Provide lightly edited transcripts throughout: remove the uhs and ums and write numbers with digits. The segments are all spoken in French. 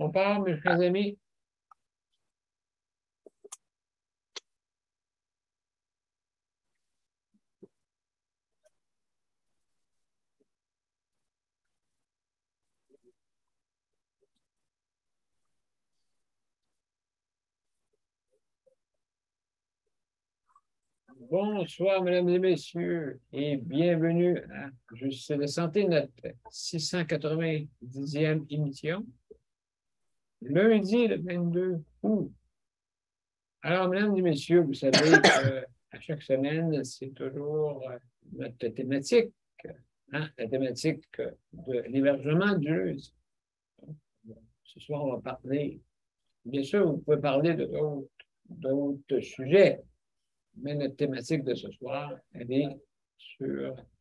On part, mes chers amis. Bonsoir, mesdames et messieurs, et bienvenue à Juste de santé, notre 690e émission, lundi le 22 août. Alors, mesdames et messieurs, vous savez qu'à chaque semaine, c'est toujours notre thématique, la thématique de l'hébergement du jeudi. Ce soir, on va parler, bien sûr, vous pouvez parler d'autres sujets, mais notre thématique de ce soir, elle est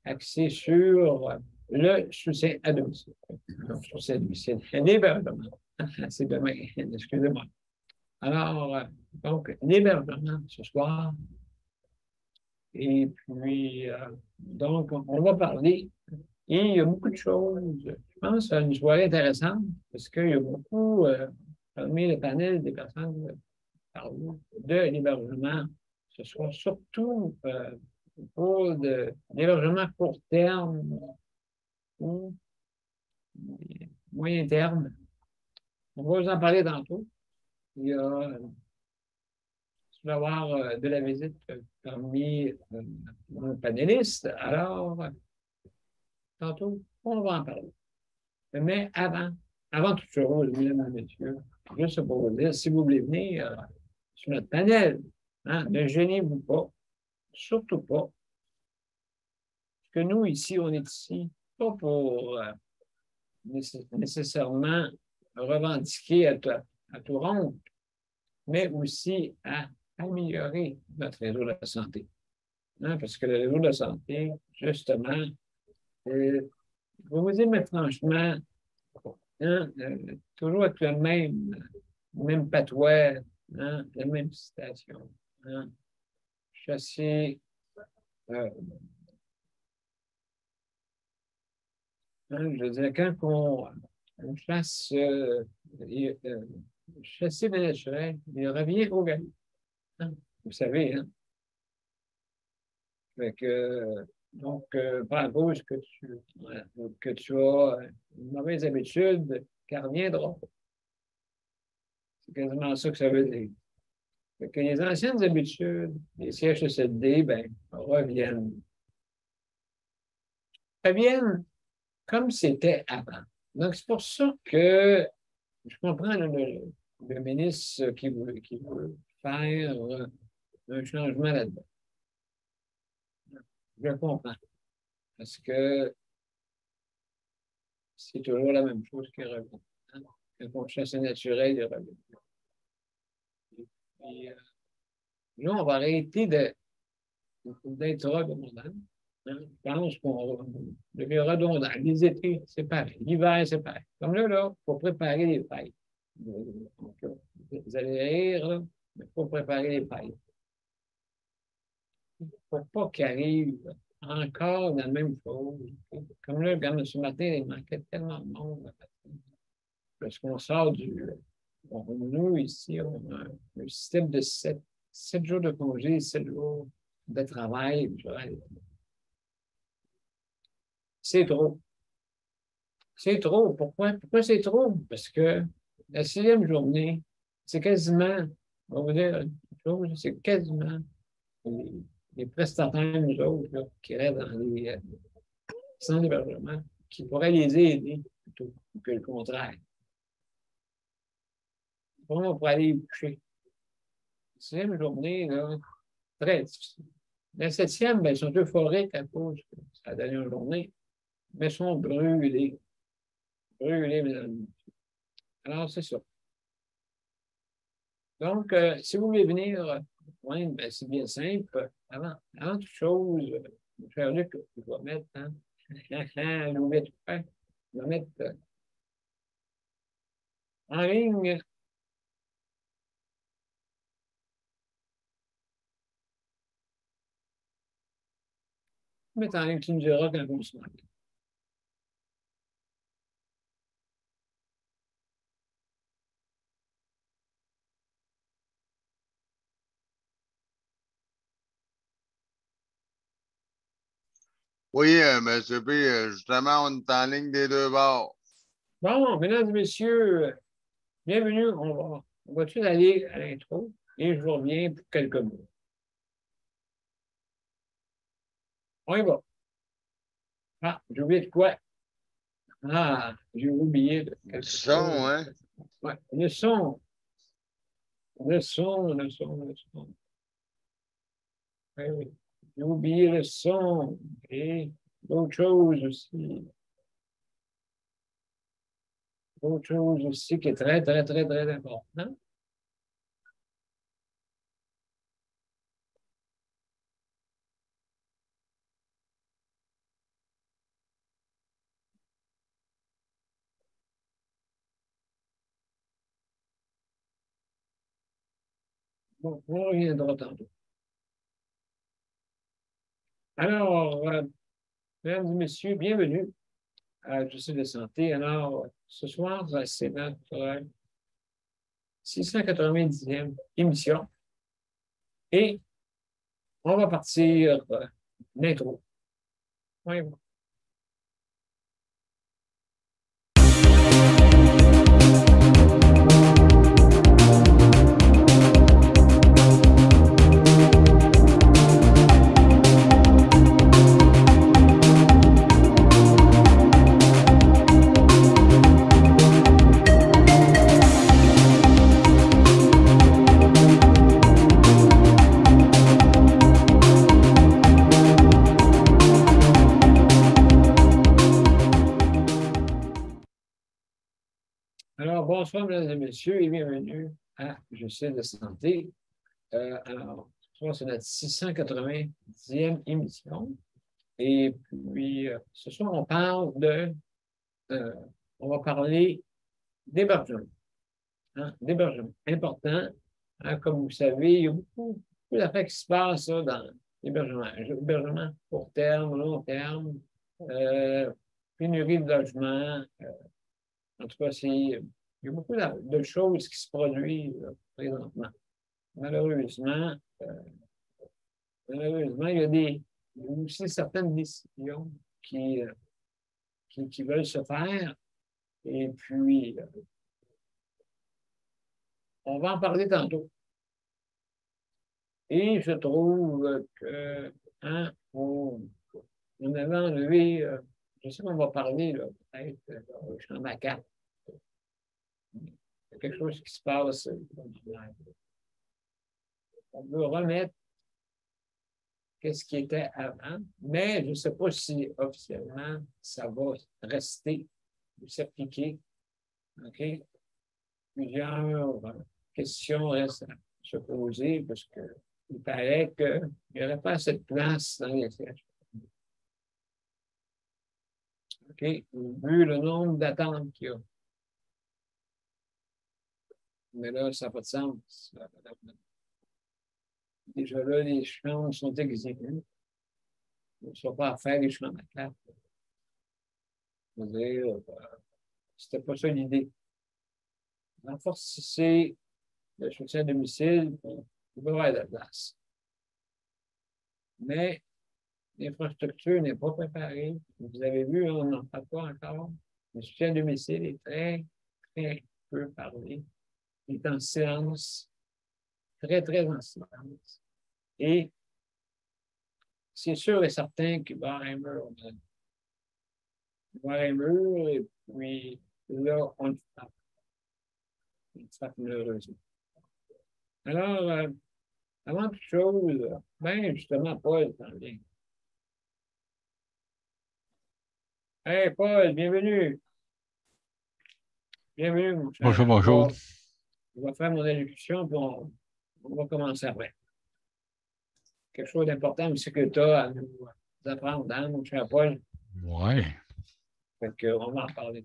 axée sur le soutien à domicile. Donc, soutien à domicile, l'hébergement. C'est demain, excusez-moi. Alors, donc, l'hébergement ce soir. Et puis, donc, on va parler. Et il y a beaucoup de choses. Je pense à une soirée intéressante parce qu'il y a beaucoup, parmi le panel des personnes parlent de l'hébergement ce soir, surtout pour de l'hébergement court terme ou moyen terme. On va vous en parler tantôt. Il y a, tu vas avoir de la visite parmi nos panélistes. Alors, tantôt, on va en parler. Mais avant toute chose, mesdames et messieurs, juste pour vous dire, si vous voulez venir sur notre panel, ne gênez-vous pas, surtout pas. Parce que nous, ici, on est ici, pas pour nécessairement revendiquer à tout rompre, mais aussi à améliorer notre réseau de la santé. Parce que le réseau de la santé, justement, je vais vous dire, mais franchement, toujours avec le même patois, la même citation. Chasser, je veux dire, quand on chasse, chasser le naturel, il revient au galop. Vous savez, hein? Fait que, donc, pas à cause que tu as une mauvaise habitude, qu'elle reviendra. C'est quasiment ça que ça veut dire. Fait que les anciennes habitudes, les CHSLD, ben, reviennent comme c'était avant. Donc, c'est pour ça que je comprends le ministre qui veut faire un changement là-dedans. Je comprends. Parce que c'est toujours la même chose qui revient. Quand on chasse naturel, il revient. Et puis, là, on va arrêter d'être redondant. Je pense qu'on devient redondant. Les étés, c'est pareil. L'hiver, c'est pareil. Comme là, il faut préparer les fêtes. Donc, vous allez rire, là, mais il faut préparer les fêtes. Il ne faut pas qu'il arrive encore la même chose. Comme là, regarde, ce matin, il manquait tellement de monde. Parce qu'on sort nous, ici, on a un système de 7 jours de congé, 7 jours de travail. C'est trop. C'est trop. Pourquoi? Pourquoi c'est trop? Parce que la 6e journée, c'est quasiment, on va vous dire une chose, c'est quasiment les prestataires, nous autres, là, qui restent dans les centres d'hébergement, qui pourraient les aider plutôt que le contraire. Comment on pourrait aller y coucher? La 6e journée, là, très difficile. La 7e, ben, ils sont euphoriques à cause de la dernière journée, mais sont brûlés. Brûlés, mesdames. Alors, c'est ça. Donc, si vous voulez venir, ouais, ben, c'est bien simple. Avant toute chose, mon cher Luc, je vais mettre, je vais mettre en ligne. Mettre en ligne, tu nous diras quand on se met. Oui, monsieur P, justement, on est en ligne des deux bords. Bon, mesdames et messieurs, bienvenue. On va tout aller à l'intro et je vous reviens pour quelques mots. On y va. Ah, j'ai oublié de quoi? Ah, j'ai oublié de Le quelque son, chose. hein? Ouais, le son. Le son, le son, le son. Oui, oui. J'ai oublié le son et d'autres choses aussi. D'autres choses aussi qui est très, très, très, très important. Bon, on reviendra tantôt. Alors, mesdames et messieurs, bienvenue à Je suis de santé. Alors, ce soir, c'est notre 690e émission et on va partir l'intro. Oui, bon. Alors, bonsoir, mesdames et messieurs, et bienvenue à Je suis de santé. Alors, ce soir, c'est notre 690e émission. Et puis, ce soir, on va parler d'hébergement. Hein, d'hébergement. Important. Hein, comme vous savez, il y a beaucoup d'affaires qui se passent là, dans l'hébergement. Hébergement court terme, long terme, pénurie de logement. En tout cas, il y a beaucoup de choses qui se produisent présentement. Malheureusement, malheureusement, il y a aussi certaines décisions qui veulent se faire. Et puis, on va en parler tantôt. Et je trouve que, hein, on avait enlevé, je sais qu'on va parler, peut-être, champ vacant. Il y a quelque chose qui se passe. On veut remettre ce qui était avant, mais je ne sais pas si officiellement ça va rester ou s'appliquer. OK? Plusieurs questions restent à se poser parce qu'il paraît qu'il n'y aurait pas assez de place dans les CHU. OK? Vu le nombre d'attentes qu'il y a. Mais là, ça n'a pas de sens. Déjà là, les chambres sont exiguës. On ne soit pas à faire les chambres à quatre. Je veux dire, c'était pas ça l'idée. Renforcer le soutien à domicile, il va y avoir de la place. Mais l'infrastructure n'est pas préparée. Vous avez vu, on n'en parle pas encore. Le soutien à domicile est très, très peu parlé. Il est en silence, très, très en silence. Et c'est sûr et certain qu'il va y avoir un mur. Il va y avoir un mur, et puis là, on le frappe. On le frappe malheureusement. Alors, avant toute chose, ben justement, Paul s'en vient. Hey, Paul, bienvenue. Bienvenue, mon cher. Bonjour, bonjour. Je vais faire mon allocution, puis on va commencer après. Quelque chose d'important aussi que tu as à nous apprendre, hein, mon cher Paul. Oui. Fait qu'on va en parler.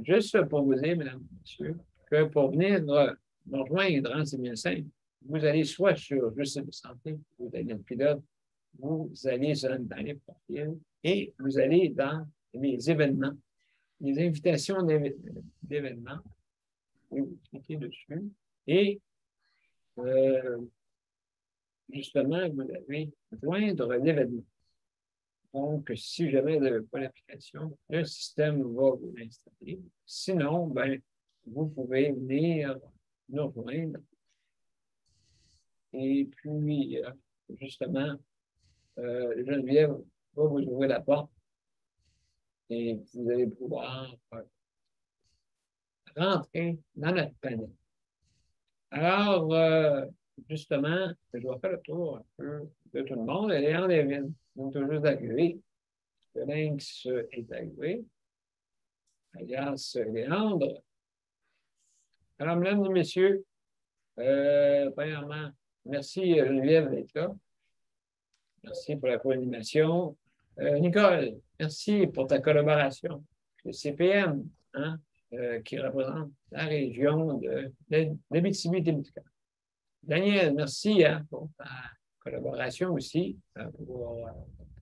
Juste pour vous dire, mesdames et messieurs, que pour venir nous rejoindre, hein, c'est bien simple. Vous allez soit sur Juste de santé, vous allez dans le pilote, vous allez dans les profils et vous allez dans les événements, les invitations d'événements. Vous cliquez dessus et justement, vous allez joindre l'événement. Donc, si jamais vous n'avez pas l'application, le système va vous l'installer. Sinon, ben, vous pouvez venir nous rejoindre. Et puis, justement, Geneviève va vous ouvrir la porte et vous allez pouvoir rentrer dans notre panel. Alors, justement, je vais faire le tour un peu de tout le monde. Léandre et Evelyne sont toujours arrivés. Le lynx est arrivé, alias Léandre. Alors, mesdames et messieurs, premièrement, merci Geneviève d'être là. Merci pour la co-animation. Nicole, merci pour ta collaboration. Le CPM, hein, qui représente la région de l'Abitibi-Témiscamingue. Daniel, merci hein, pour ta collaboration aussi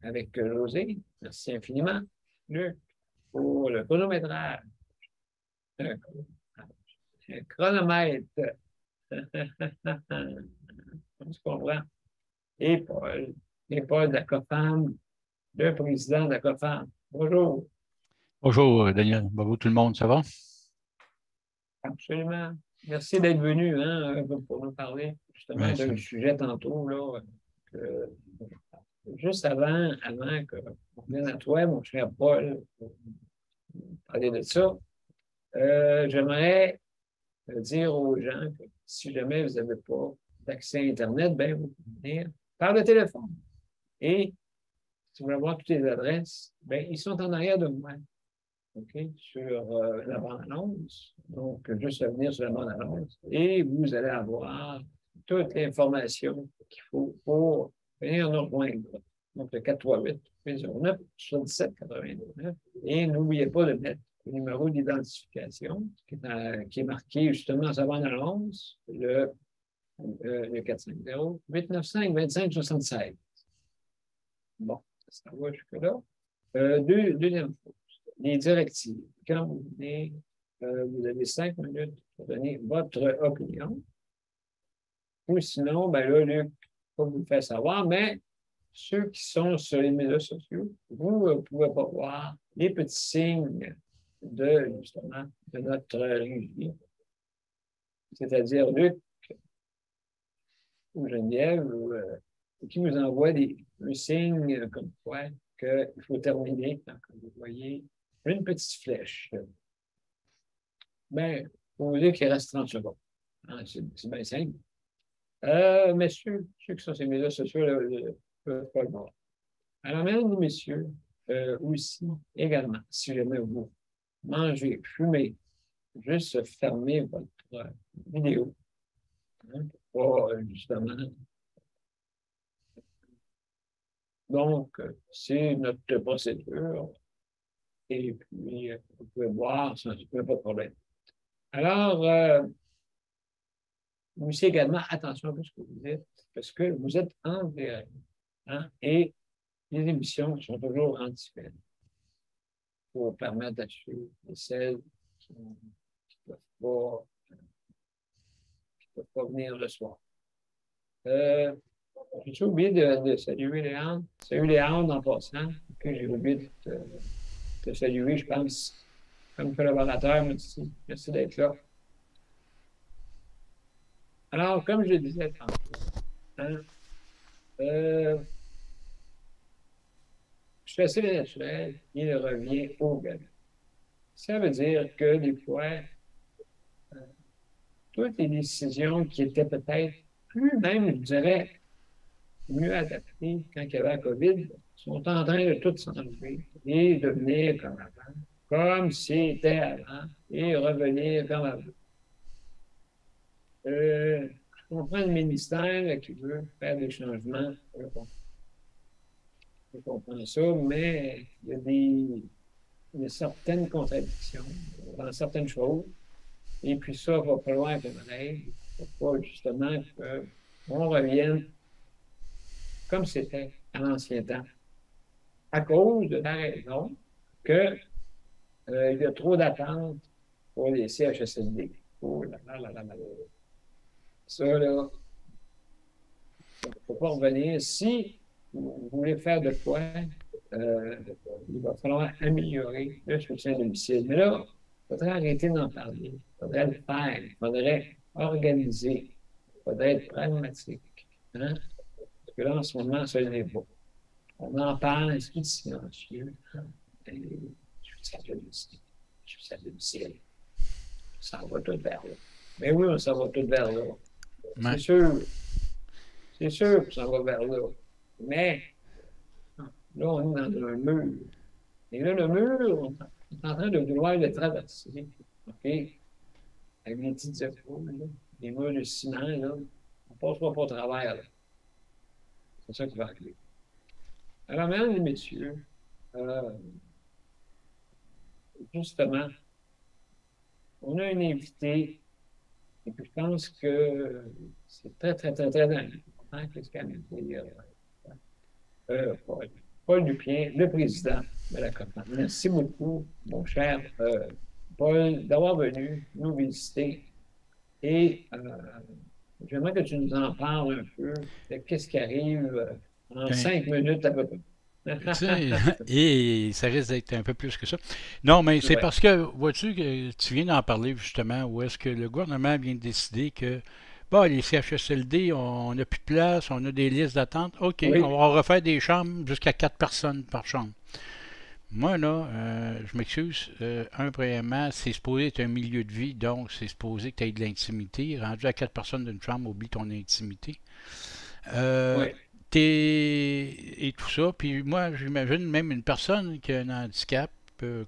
avec José. Merci infiniment. Luc, pour le chronométrage. Le chronomètre. On se comprend. Et Paul d'Acofam, le président d'Acofam. Bonjour. Bonjour, Daniel. Bonjour tout le monde, ça va? Absolument. Merci d'être venu hein, pour nous parler justement d'un sujet tantôt. Là, juste avant qu'on vienne à toi, mon cher Paul, pour parler de ça, j'aimerais dire aux gens que si jamais vous n'avez pas d'accès à Internet, ben, vous pouvez venir par le téléphone. Et si vous voulez voir toutes les adresses, ben, ils sont en arrière de moi. OK? Sur la bande-annonce. Donc, juste à venir sur la bande-annonce. Et vous allez avoir toute l'information qu'il faut pour venir nous rejoindre. Donc, le 438-809-77-89. Et n'oubliez pas de mettre le numéro d'identification qui est marqué justement sur la bande-annonce, le 450-895-2576. Bon, ça va jusque-là. Deuxième chose. Les directives. Quand vous venez, vous avez 5 minutes pour donner votre opinion. Ou sinon, ben là, Luc, pas vous le faire savoir, mais ceux qui sont sur les médias sociaux, vous ne pouvez pas voir les petits signes justement, de notre régie. C'est-à-dire Luc ou Geneviève, qui vous envoie un signe comme quoi qu'il faut terminer quand vous voyez une petite flèche. Bien, pour vous dire qu'il reste 30 secondes. Hein, c'est bien simple. Mais ceux qui sont sur les médias sociaux ne peuvent pas le voir. Alors, mesdames et messieurs, aussi, également, si jamais vous mangez, fumez, juste fermez votre vidéo. Hein, pour justement. Donc, c'est notre procédure. Et puis, vous pouvez voir, ça ne pas de problème. Alors, vous aussi également, attention à ce que vous dites, parce que vous êtes en direct. Hein, et les émissions sont toujours en différé pour permettre à ceux et celles qui ne peuvent pas venir le soir. J'ai oublié de saluer Léandre. Salut Léandre en passant. Puis j'ai oublié de te saluer, je pense, comme collaborateur. Merci, merci d'être là. Alors, comme je le disais tantôt, hein, je suis assez naturel, il revient au galop. Ça veut dire que des fois, toutes les décisions qui étaient peut-être plus même, je dirais, mieux adaptées quand il y avait la COVID, sont en train de tout s'enlever et devenir comme avant, comme c'était avant, et revenir comme avant. Je comprends le ministère qui veut faire des changements. Je comprends ça, mais il y a certaines contradictions dans certaines choses. Et puis ça va pas loin que mon aide. Il ne faut pas justement qu'on revienne comme c'était à l'ancien temps. À cause de la raison que il y a trop d'attentes pour les CHSLD. Oh là là là là là. Ça, là, il ne faut pas revenir. Si vous voulez faire de quoi, va falloir améliorer le soutien à domicile. Mais là, il faudrait arrêter d'en parler. Il faudrait le faire. Il faudrait organiser. Il faudrait être pragmatique. Hein? Parce que là, en ce moment, ça n'est pas. On en parle, c'est tout silencieux. Je suis à domicile. Je suis à domicile. Ça va tout vers là. Mais oui, on s'en va tout vers là. Ouais. C'est sûr. C'est sûr que ça va vers là. Mais là, on est dans un mur. Et là, le mur, on est en train de vouloir le traverser. OK? Avec des petites épaules, là, des murs de ciment, là. On passe pas au travers, là. C'est ça qui va arriver. Alors, mesdames et messieurs, justement, on a un invité, et puis je pense que c'est très, très, très, très important qu'est-ce qu'elle a dit. Paul Lupien, le président de la COPAN. Merci beaucoup, mon cher Paul, d'avoir venu nous visiter. Et j'aimerais que tu nous en parles un peu de qu'est-ce qui arrive en 5 minutes à peu près. Et ça risque d'être un peu plus que ça. Non, mais c'est Ouais. parce que, vois-tu, que tu viens d'en parler justement, où est-ce que le gouvernement vient de décider que, bon, les CHSLD, on n'a plus de place, on a des listes d'attente. OK, Oui. on va refaire des chambres jusqu'à 4 personnes par chambre. Moi, là, je m'excuse. Premièrement, c'est supposé être un milieu de vie, donc c'est supposé que tu aies de l'intimité. Rendu à 4 personnes d'une chambre, oublie ton intimité. Oui. Et tout ça. Puis moi, j'imagine même une personne qui a un handicap,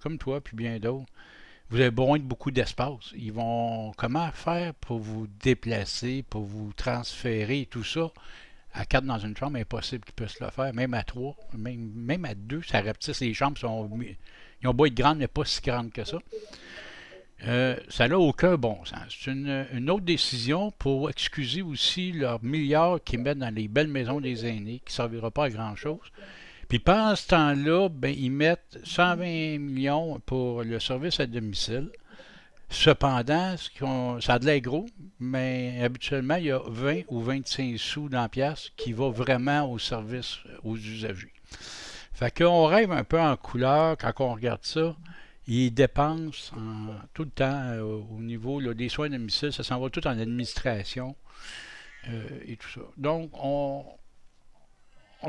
comme toi, puis bien d'autres, vous avez besoin de beaucoup d'espace. Ils vont comment faire pour vous déplacer, pour vous transférer, tout ça. À 4 dans une chambre, impossible qu'ils puissent le faire. Même à 3, même à 2, ça rapetisse. Les chambres ils ont beau être grandes, mais pas si grandes que ça. Ça n'a aucun bon sens. C'est une autre décision pour excuser aussi leurs milliards qu'ils mettent dans les belles maisons des aînés, qui ne servira pas à grand-chose. Puis pendant ce temps-là, ben, ils mettent 120 millions pour le service à domicile. Cependant, ça a de l'air gros, mais habituellement, il y a 20 ou 25 sous dans la pièce qui va vraiment au service aux usagers. Fait qu'on rêve un peu en couleur quand on regarde ça. Ils dépensent tout le temps au niveau là, des soins à domicile, ça s'en va tout en administration et tout ça. Donc, on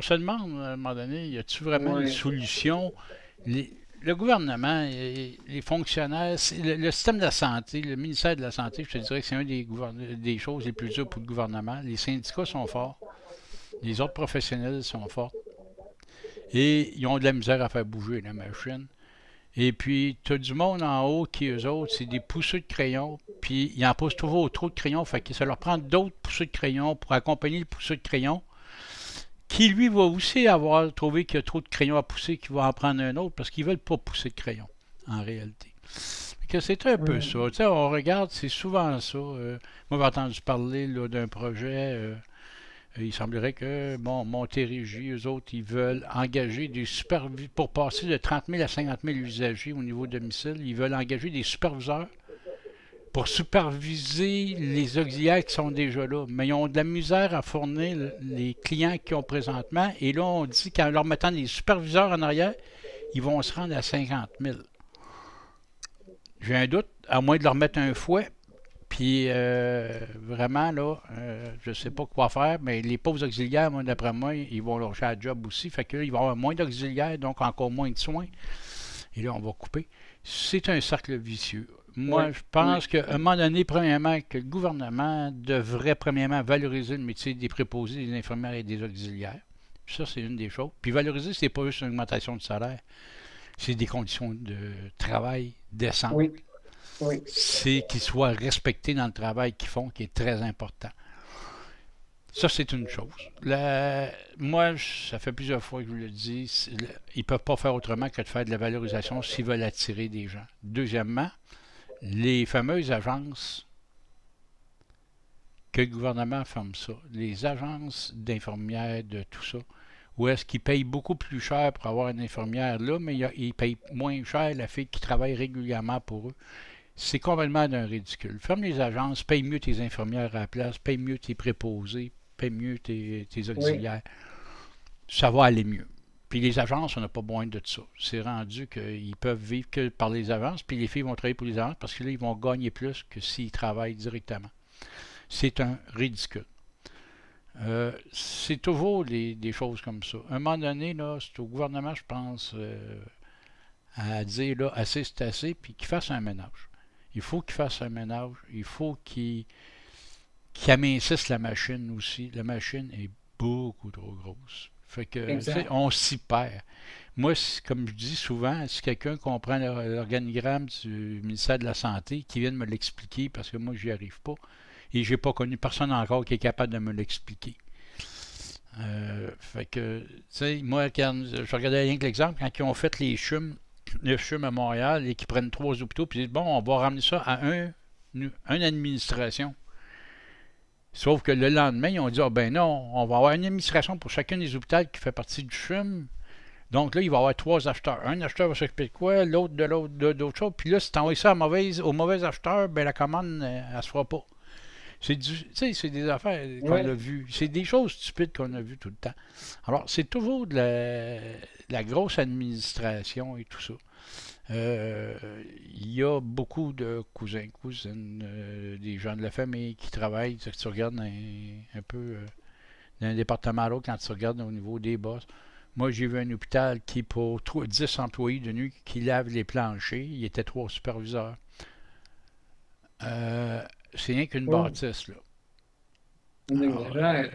se demande à un moment donné, y a-t-il vraiment une solution? Le gouvernement, les fonctionnaires, le système de la santé, le ministère de la Santé, je te dirais que c'est une des choses les plus dures pour le gouvernement. Les syndicats sont forts, les autres professionnels sont forts, et ils ont de la misère à faire bouger la machine. Et puis, tu as du monde en haut qui, eux autres, c'est des pousseux de crayons, puis ils en posent toujours trop de crayons, fait que ça leur prend d'autres pousseux de crayons pour accompagner le pousseux de crayons, qui lui va aussi avoir trouvé qu'il y a trop de crayons à pousser, qu'il va en prendre un autre, parce qu'ils ne veulent pas pousser de crayons, en réalité. C'est un peu ça. Tu sais, on regarde, c'est souvent ça. Moi, j'ai entendu parler d'un projet... il semblerait que, bon, Montérégie, eux autres, ils veulent engager des superviseurs, pour passer de 30 000 à 50 000 usagers au niveau domicile, ils veulent engager des superviseurs pour superviser les auxiliaires qui sont déjà là. Mais ils ont de la misère à fournir les clients qu'ils ont présentement. Et là, on dit qu'en leur mettant des superviseurs en arrière, ils vont se rendre à 50 000. J'ai un doute, à moins de leur mettre un fouet. Puis, vraiment, là, je ne sais pas quoi faire, mais les pauvres auxiliaires, moi, d'après moi, ils vont lâcher la job aussi. Fait que là, ils vont avoir moins d'auxiliaires, donc encore moins de soins. Et là, on va couper. C'est un cercle vicieux. Moi, je pense qu'à un moment donné, premièrement, que le gouvernement devrait, premièrement, valoriser le métier des préposés, des infirmières et des auxiliaires. Ça, c'est une des choses. Puis valoriser, c'est pas juste une augmentation de salaire. C'est des conditions de travail décentes. Oui. C'est qu'ils soient respectés dans le travail qu'ils font, qui est très important. Ça, c'est une chose. Moi, ça fait plusieurs fois que je vous le dis, ils ne peuvent pas faire autrement que de faire de la valorisation s'ils veulent attirer des gens. Deuxièmement, les fameuses agences que le gouvernement ferme ça, les agences d'infirmières, de tout ça, où est-ce qu'ils payent beaucoup plus cher pour avoir une infirmière là, mais ils payent moins cher la fille qui travaille régulièrement pour eux. C'est complètement d'un ridicule. Ferme les agences, paye mieux tes infirmières à la place, paye mieux tes préposés, paye mieux tes auxiliaires. Ça va aller mieux. Puis les agences, on n'a pas besoin de ça. C'est rendu qu'ils peuvent vivre que par les agences, puis les filles vont travailler pour les agences parce que là, ils vont gagner plus que s'ils travaillent directement. C'est un ridicule. C'est toujours des choses comme ça. À un moment donné, là, c'est au gouvernement, je pense, à dire là, assez c'est assez, puis qu'il fasse un ménage. Il faut qu'il fasse un ménage. Il faut qu'il amincisse la machine aussi. La machine est beaucoup trop grosse. Fait que, on s'y perd. Moi, comme je dis souvent, si quelqu'un comprend l'organigramme du ministère de la Santé, qui vient de me l'expliquer, parce que moi, j'y arrive pas, et j'ai pas connu personne encore qui est capable de me l'expliquer. Fait que, tu sais, moi, je regardais rien que l'exemple, quand ils ont fait le CHUM à Montréal, et qu'ils prennent 3 hôpitaux, puis ils disent, bon, on va ramener ça à une administration. Sauf que le lendemain, ils ont dit, ah ben non, on va avoir une administration pour chacun des hôpitaux qui fait partie du CHUM. Donc là, il va y avoir 3 acheteurs. Un acheteur va s'occuper de quoi, l'autre d'autre chose. Puis là, si tu envoies ça au mauvais acheteur, ben la commande, elle se fera pas. C'est des affaires qu'on a vues. C'est des choses stupides qu'on a vues tout le temps. Alors, c'est toujours de la grosse administration et tout ça. Il y a beaucoup de cousins, cousines, des gens de la famille qui travaillent. Si tu regardes un peu d'un département à l'autre, quand tu regardes au niveau des boss. Moi, j'ai vu un hôpital qui, pour 10 employés de nuit, qui lavent les planchers. Il y était 3 superviseurs. C'est rien qu'une bâtisse, là. Alors,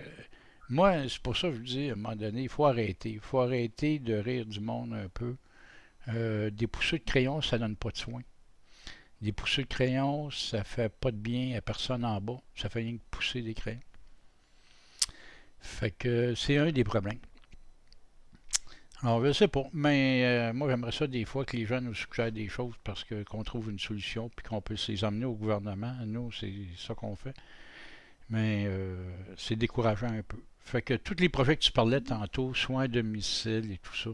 moi, c'est pour ça que je vous dis, à un moment donné, il faut arrêter. Il faut arrêter de rire du monde un peu. Des pousseux de crayon, ça donne pas de soin. Des pousseux de crayon, ça fait pas de bien à personne en bas. Ça fait rien que pousser des crayons. Fait que c'est un des problèmes. Alors, je sais pas, mais moi, j'aimerais ça des fois que les gens nous suggèrent des choses parce qu'on trouve une solution puis qu'on peut les emmener au gouvernement. Nous, c'est ça qu'on fait. Mais c'est décourageant un peu. Fait que tous les projets que tu parlais tantôt, soins à domicile et tout ça,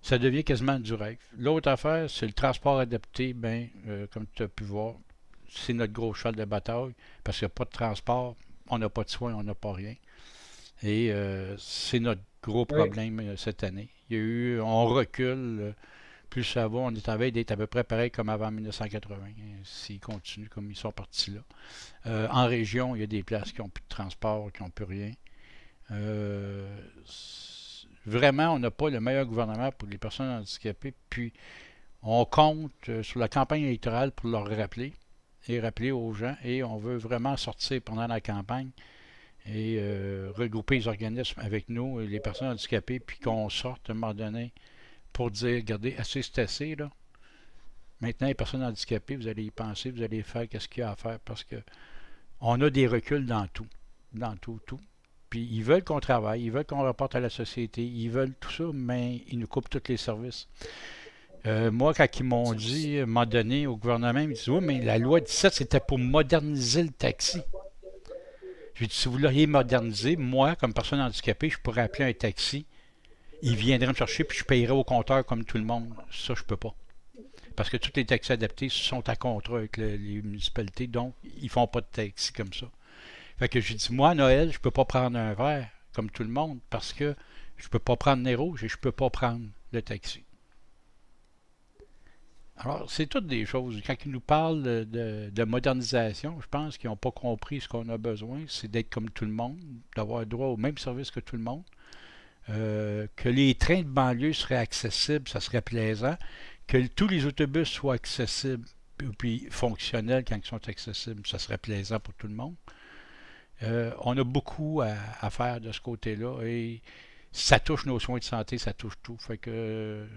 ça devient quasiment du rêve. L'autre affaire, c'est le transport adapté. Ben, comme tu as pu voir, c'est notre gros cheval de bataille parce qu'il n'y a pas de transport, on n'a pas de soins, on n'a pas rien. Et c'est notre gros problème cette année. Il y a eu, on recule, plus ça va, on est en veille d'être à peu près pareil comme avant 1980, s'ils continuent comme ils sont partis là. En région, il y a des places qui n'ont plus de transport, qui n'ont plus rien. Vraiment, on n'a pas le meilleur gouvernement pour les personnes handicapées, puis on compte sur la campagne électorale pour leur rappeler aux gens, et on veut vraiment sortir pendant la campagne et regrouper les organismes avec nous, les personnes handicapées, puis qu'on sorte à un moment donné pour dire, regardez, assez c'est assez, là. Maintenant, les personnes handicapées, vous allez y penser, vous allez faire qu'est-ce qu'il y a à faire, parce que on a des reculs dans tout. Puis ils veulent qu'on travaille, ils veulent qu'on rapporte à la société, ils veulent tout ça, mais ils nous coupent tous les services. Moi, quand ils m'ont dit, à un moment donné, au gouvernement, ils me disent, oui, mais la loi 17, c'était pour moderniser le taxi. J'ai dit, si vous l'auriez modernisé, moi, comme personne handicapée, je pourrais appeler un taxi, il viendrait me chercher, puis je payerais au compteur comme tout le monde. Ça, je peux pas. Parce que tous les taxis adaptés sont à contrat avec les municipalités, donc ils font pas de taxi comme ça. Fait que j'ai dit, moi, à Noël, je peux pas prendre un verre comme tout le monde, parce que je peux pas prendre les rouges et je peux pas prendre le taxi. Alors, c'est toutes des choses. Quand ils nous parlent de modernisation, je pense qu'ils n'ont pas compris ce qu'on a besoin, c'est d'être comme tout le monde, d'avoir droit au même service que tout le monde. Que les trains de banlieue seraient accessibles, ça serait plaisant. Que tous les autobus soient accessibles, puis fonctionnels quand ils sont accessibles, ça serait plaisant pour tout le monde. On a beaucoup à faire de ce côté-là, et ça touche nos soins de santé, ça touche tout. Fait que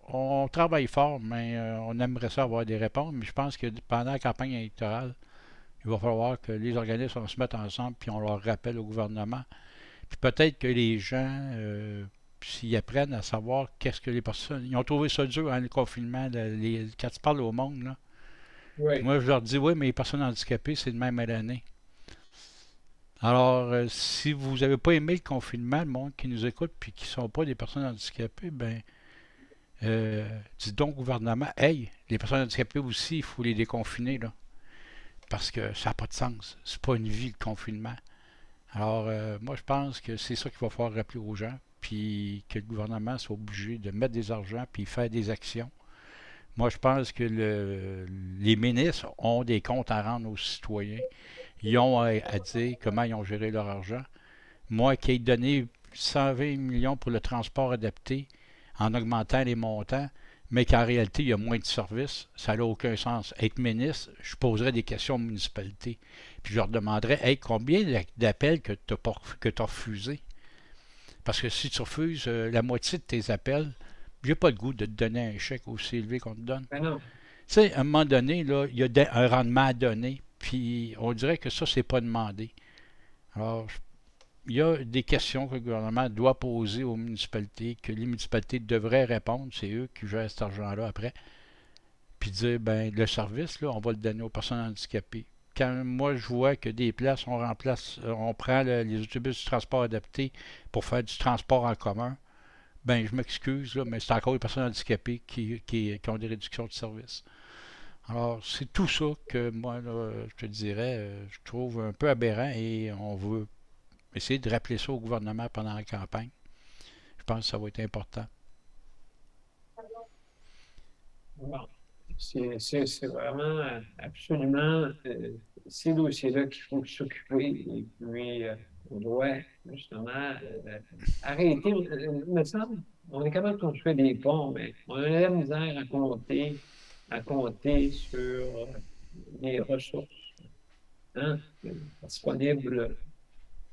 on travaille fort, mais on aimerait ça avoir des réponses, mais je pense que pendant la campagne électorale, il va falloir que les organismes vont se mettre ensemble, puis on leur rappelle au gouvernement. Puis peut-être que les gens, s'ils apprennent à savoir qu'est-ce que les personnes... Ils ont trouvé ça dur, hein, le confinement, quand tu parles au monde, là. Moi, je leur dis, oui, mais les personnes handicapées, c'est de même à l'année. Alors, si vous n'avez pas aimé le confinement, le monde qui nous écoute, puis qui ne sont pas des personnes handicapées, ben... dites donc au gouvernement, hey, les personnes handicapées aussi, il faut les déconfiner, là. Parce que ça n'a pas de sens. C'est pas une vie, le confinement. Alors, moi, je pense que c'est ça qu'il va falloir rappeler aux gens. puis que le gouvernement soit obligé de mettre des argents puis faire des actions. Moi, je pense que les ministres ont des comptes à rendre aux citoyens. Ils ont à dire comment ils ont géré leur argent. Moi, qui ai donné 120 millions pour le transport adapté en augmentant les montants, mais qu'en réalité, il y a moins de services, ça n'a aucun sens. Être ministre, je poserais des questions aux municipalités. Puis je leur demanderais, hey, combien d'appels que tu as refusés? Parce que si tu refuses la moitié de tes appels, j'ai pas le goût de te donner un chèque aussi élevé qu'on te donne. Ben non. Tu sais, à un moment donné, là, il y a un rendement à donner, puis on dirait que ça, c'est pas demandé. Alors, il y a des questions que le gouvernement doit poser aux municipalités, que les municipalités devraient répondre, c'est eux qui gèrent cet argent-là après, puis dire, ben, le service, là, on va le donner aux personnes handicapées. Quand moi, je vois que des places, on prend les autobus du transport adapté pour faire du transport en commun, ben, je m'excuse, là, mais c'est encore les personnes handicapées qui ont des réductions de service. Alors, c'est tout ça que moi, là, je te dirais, je trouve un peu aberrant et on veut essayer de rappeler ça au gouvernement pendant la campagne. Je pense que ça va être important. Bon. C'est vraiment absolument ces dossiers-là qu'il faut s'occuper. Et puis, on doit justement arrêter. Il me semble, on est capable de construire des ponts, mais on a la misère à compter sur les ressources disponibles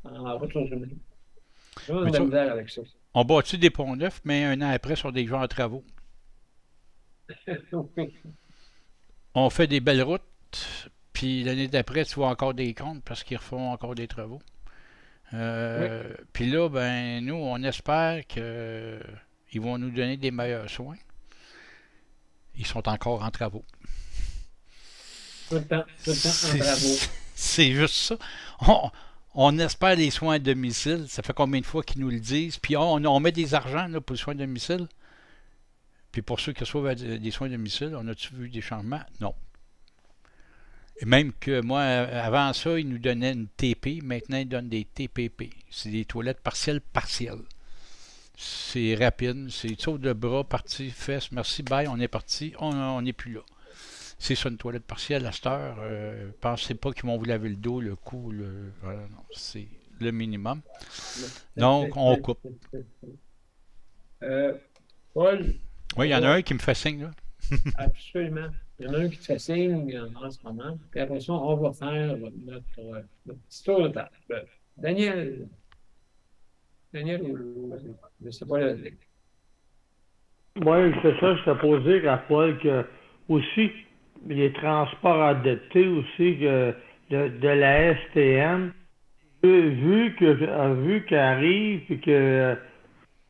en ressources humaines. On a de la misère avec ça. On bâtit des ponts neufs, mais un an après, sur des gens en travaux. Oui. On fait des belles routes, puis l'année d'après, tu vois encore des comptes parce qu'ils refont encore des travaux. Oui. Puis là, ben, nous, on espère qu'ils vont nous donner des meilleurs soins. Ils sont encore en travaux. Tout le temps en travaux. C'est juste ça. On espère les soins à domicile. Ça fait combien de fois qu'ils nous le disent? Puis on met des argents là, pour les soins à domicile. Puis pour ceux qui reçoivent des soins à domicile, on a-tu vu des changements? Non. Et même que moi, avant ça, ils nous donnaient une TP. Maintenant, ils donnent des TPP. C'est des toilettes partielles. C'est rapide. C'est saut de bras, parti, fesses, merci, bye, on est parti. On n'est plus là. C'est ça, une toilette partielle à cette heure. Pensez pas qu'ils vont vous laver le dos, le cou. Voilà, non, c'est le minimum. Donc, on coupe. Paul? Oui, il y en a un qui me fait signe, là. Absolument. Il y en a un qui te fait signe en ce moment. Puis après ça, on va faire notre petit tour de table. Daniel, je ne sais pas le. Oui, c'est ça, je t'ai posé, Paul, que aussi, les transports adaptés aussi de la STM, vu qu'il arrive, puis que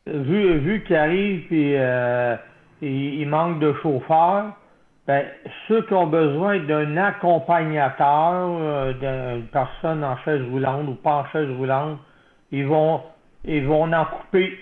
vu qu'il arrive, puis il manque de chauffeurs, ben, ceux qui ont besoin d'un accompagnateur, d'une personne en chaise roulante ou pas en chaise roulante, ils vont en couper.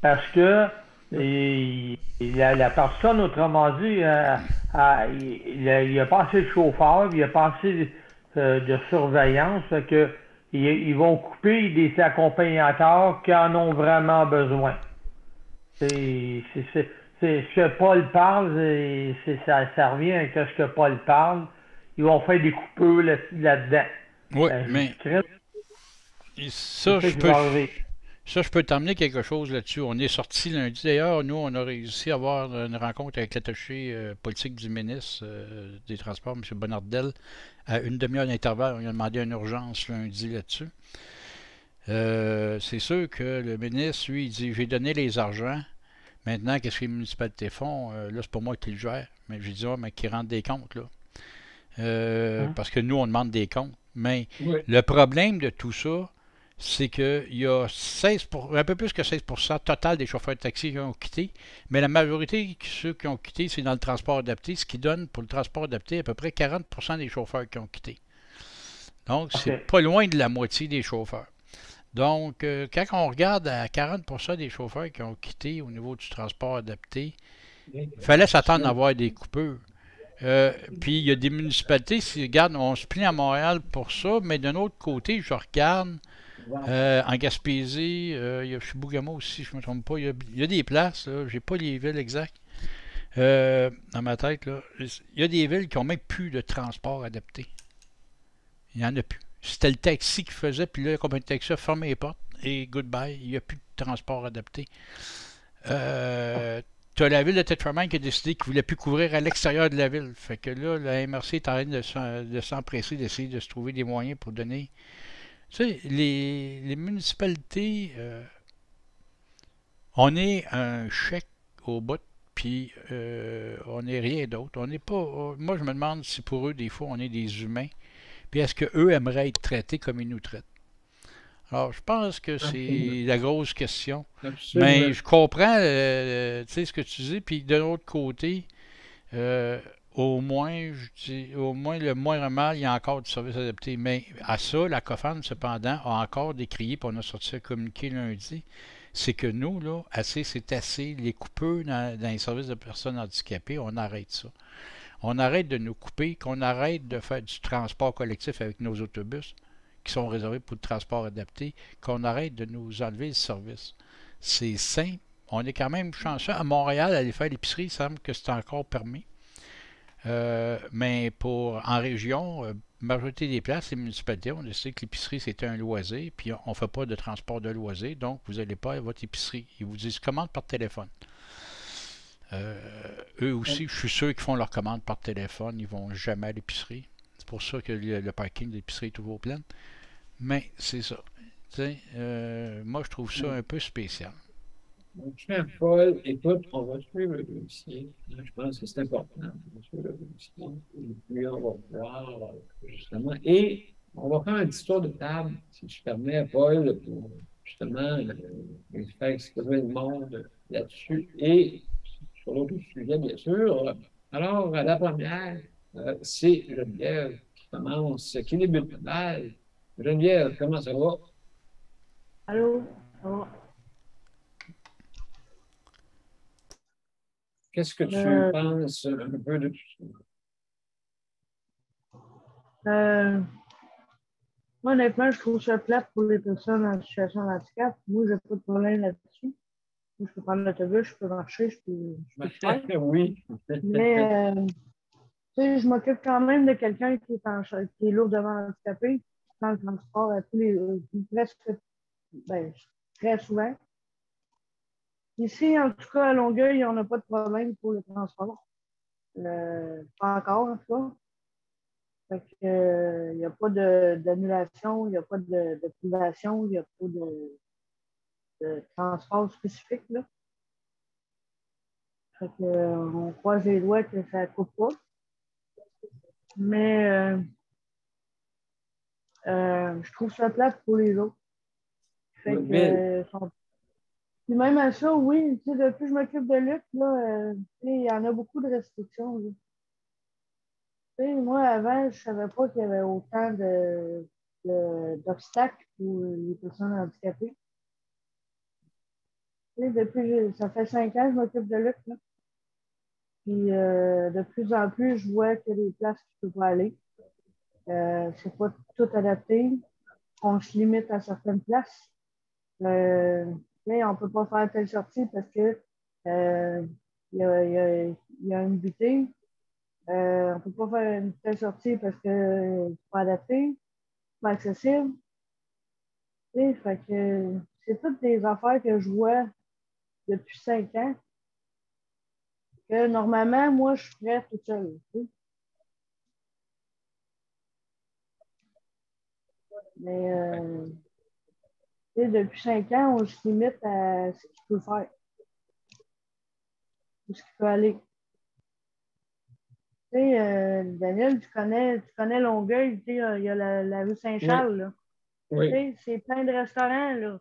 Parce que la personne, autrement dit, il n'y a pas assez de chauffeurs, il n'y a pas assez de surveillance, fait que ils vont couper des accompagnateurs qui en ont vraiment besoin. C'est ce que Paul parle, ça revient à ce que Paul parle. Ils vont faire des coupures là-dedans. Oui, mais ça, je peux t'emmener quelque chose là-dessus. On est sorti lundi. D'ailleurs, nous, on a réussi à avoir une rencontre avec l'attaché politique du ministre des Transports, M. Bonnardel, à une demi-heure d'intervalle. On lui a demandé une urgence lundi là-dessus. C'est sûr que le ministre, lui, il dit, j'ai donné les argents. Maintenant, qu'est-ce que les municipalités font? Là, c'est pas moi qui le gère. Mais j'ai dit, mais qui rendent des comptes, là. Parce que nous, on demande des comptes. Mais le problème de tout ça, c'est qu'il y a un peu plus que 16% total des chauffeurs de taxi qui ont quitté. Mais la majorité de ceux qui ont quitté, c'est dans le transport adapté, ce qui donne pour le transport adapté à peu près 40% des chauffeurs qui ont quitté. Donc, c'est pas loin de la moitié des chauffeurs. Donc, quand on regarde à 40% des chauffeurs qui ont quitté au niveau du transport adapté, il fallait s'attendre à avoir des coupures. Puis, il y a des municipalités, regarde, on se plaint à Montréal pour ça, mais d'un autre côté, je regarde En Gaspésie, il y a Chibougamau aussi, je ne me trompe pas. Il y a des places, je n'ai pas les villes exactes dans ma tête. Là. Il y a des villes qui n'ont même plus de transport adapté. Il n'y en a plus. C'était le taxi qui faisait, puis là, la compagnie de taxi a fermé les portes et goodbye, il n'y a plus de transport adapté. Tu as la ville de Tetraman qui a décidé qu'il ne voulait plus couvrir à l'extérieur de la ville. Fait que là, la MRC est en train de s'empresser d'essayer de se trouver des moyens pour donner. Tu sais, les municipalités, on est un chèque au bout, puis on n'est rien d'autre. On n'est pas. Moi, je me demande si pour eux, des fois, on est des humains. Puis est-ce qu'eux aimeraient être traités comme ils nous traitent? Alors, je pense que c'est la grosse question. Absolument. Mais je comprends tu sais, ce que tu dis. Puis de l'autre côté, au moins, je dis, au moins, le moindre mal, il y a encore du service adapté. Mais à ça, la COFAN, cependant, a encore décrié, puis on a sorti un communiqué lundi, c'est que nous, là, assez, c'est assez. Les coupeurs dans les services de personnes handicapées, on arrête ça. On arrête de nous couper, qu'on arrête de faire du transport collectif avec nos autobus qui sont réservés pour le transport adapté, qu'on arrête de nous enlever le service. C'est simple. On est quand même chanceux. À Montréal, aller faire l'épicerie, il semble que c'est encore permis. Mais en région, majorité des places, les municipalités, on décide que l'épicerie, c'est un loisir, puis on ne fait pas de transport de loisir, donc vous n'allez pas à votre épicerie. Ils vous disent commande par téléphone. Eux aussi, je suis sûr qu'ils font leur commande par téléphone, ils vont jamais à l'épicerie. C'est pour ça que le parking de l'épicerie est toujours plein. Mais c'est ça. Moi, je trouve ça un peu spécial. Cher Paul, écoute, on va suivre le dossier. Je pense que c'est important. On va suivre le dossier. Et puis, on va voir, justement. Et on va faire un petit tour de table, si je permets, Paul, pour justement faire exprimer le monde là-dessus. Et sur l'autre sujet, bien sûr. Alors, la première, c'est Geneviève qui commence, qui débute le bal. Geneviève, comment ça va? Allô? Ça va? Qu'est-ce que tu penses un peu de tout ça? Moi, honnêtement, je trouve ça plate pour les personnes en situation de handicap. Moi, j'ai pas de problème là-dessus. Moi, je peux prendre l'autobus, je peux marcher, je peux tout faire. Oui. Mais, tu sais, je m'occupe quand même de quelqu'un qui est lourdement handicapé, dans le transport à tous les, presque, ben, très souvent. Ici, en tout cas, à Longueuil, on n'a pas de problème pour le transport. Pas encore, en tout cas. Fait que, il n'y a pas d'annulation, il n'y a pas de privation, il n'y a pas de transport spécifique, là. Fait que, on croise les doigts que ça ne coupe pas. Mais je trouve ça plate pour les autres. Fait que, puis même à ça, oui, tu sais, depuis que je m'occupe de lutte, là, il y en a beaucoup de restrictions. Là. Moi, avant, je ne savais pas qu'il y avait autant d'obstacles pour les personnes handicapées. Ça fait 5 ans que je m'occupe de lutte. Là. Puis de plus en plus, je vois qu'il y a des places que je ne peux pas aller. C'est pas tout adapté. On se limite à certaines places. On ne peut pas faire telle sortie parce que il y a une butée. On ne peut pas faire une telle sortie parce que c'est pas adapté, pas accessible. Fait que c'est toutes des affaires que je vois depuis 5 ans. Que normalement, moi, je ferais toute seule. Mais depuis 5 ans, on se limite à ce qu'il peut faire. Où ce qu'il peut aller. Daniel, tu connais Longueuil, il y a la rue Saint-Charles. Là. Oui. C'est plein de restaurants. Là.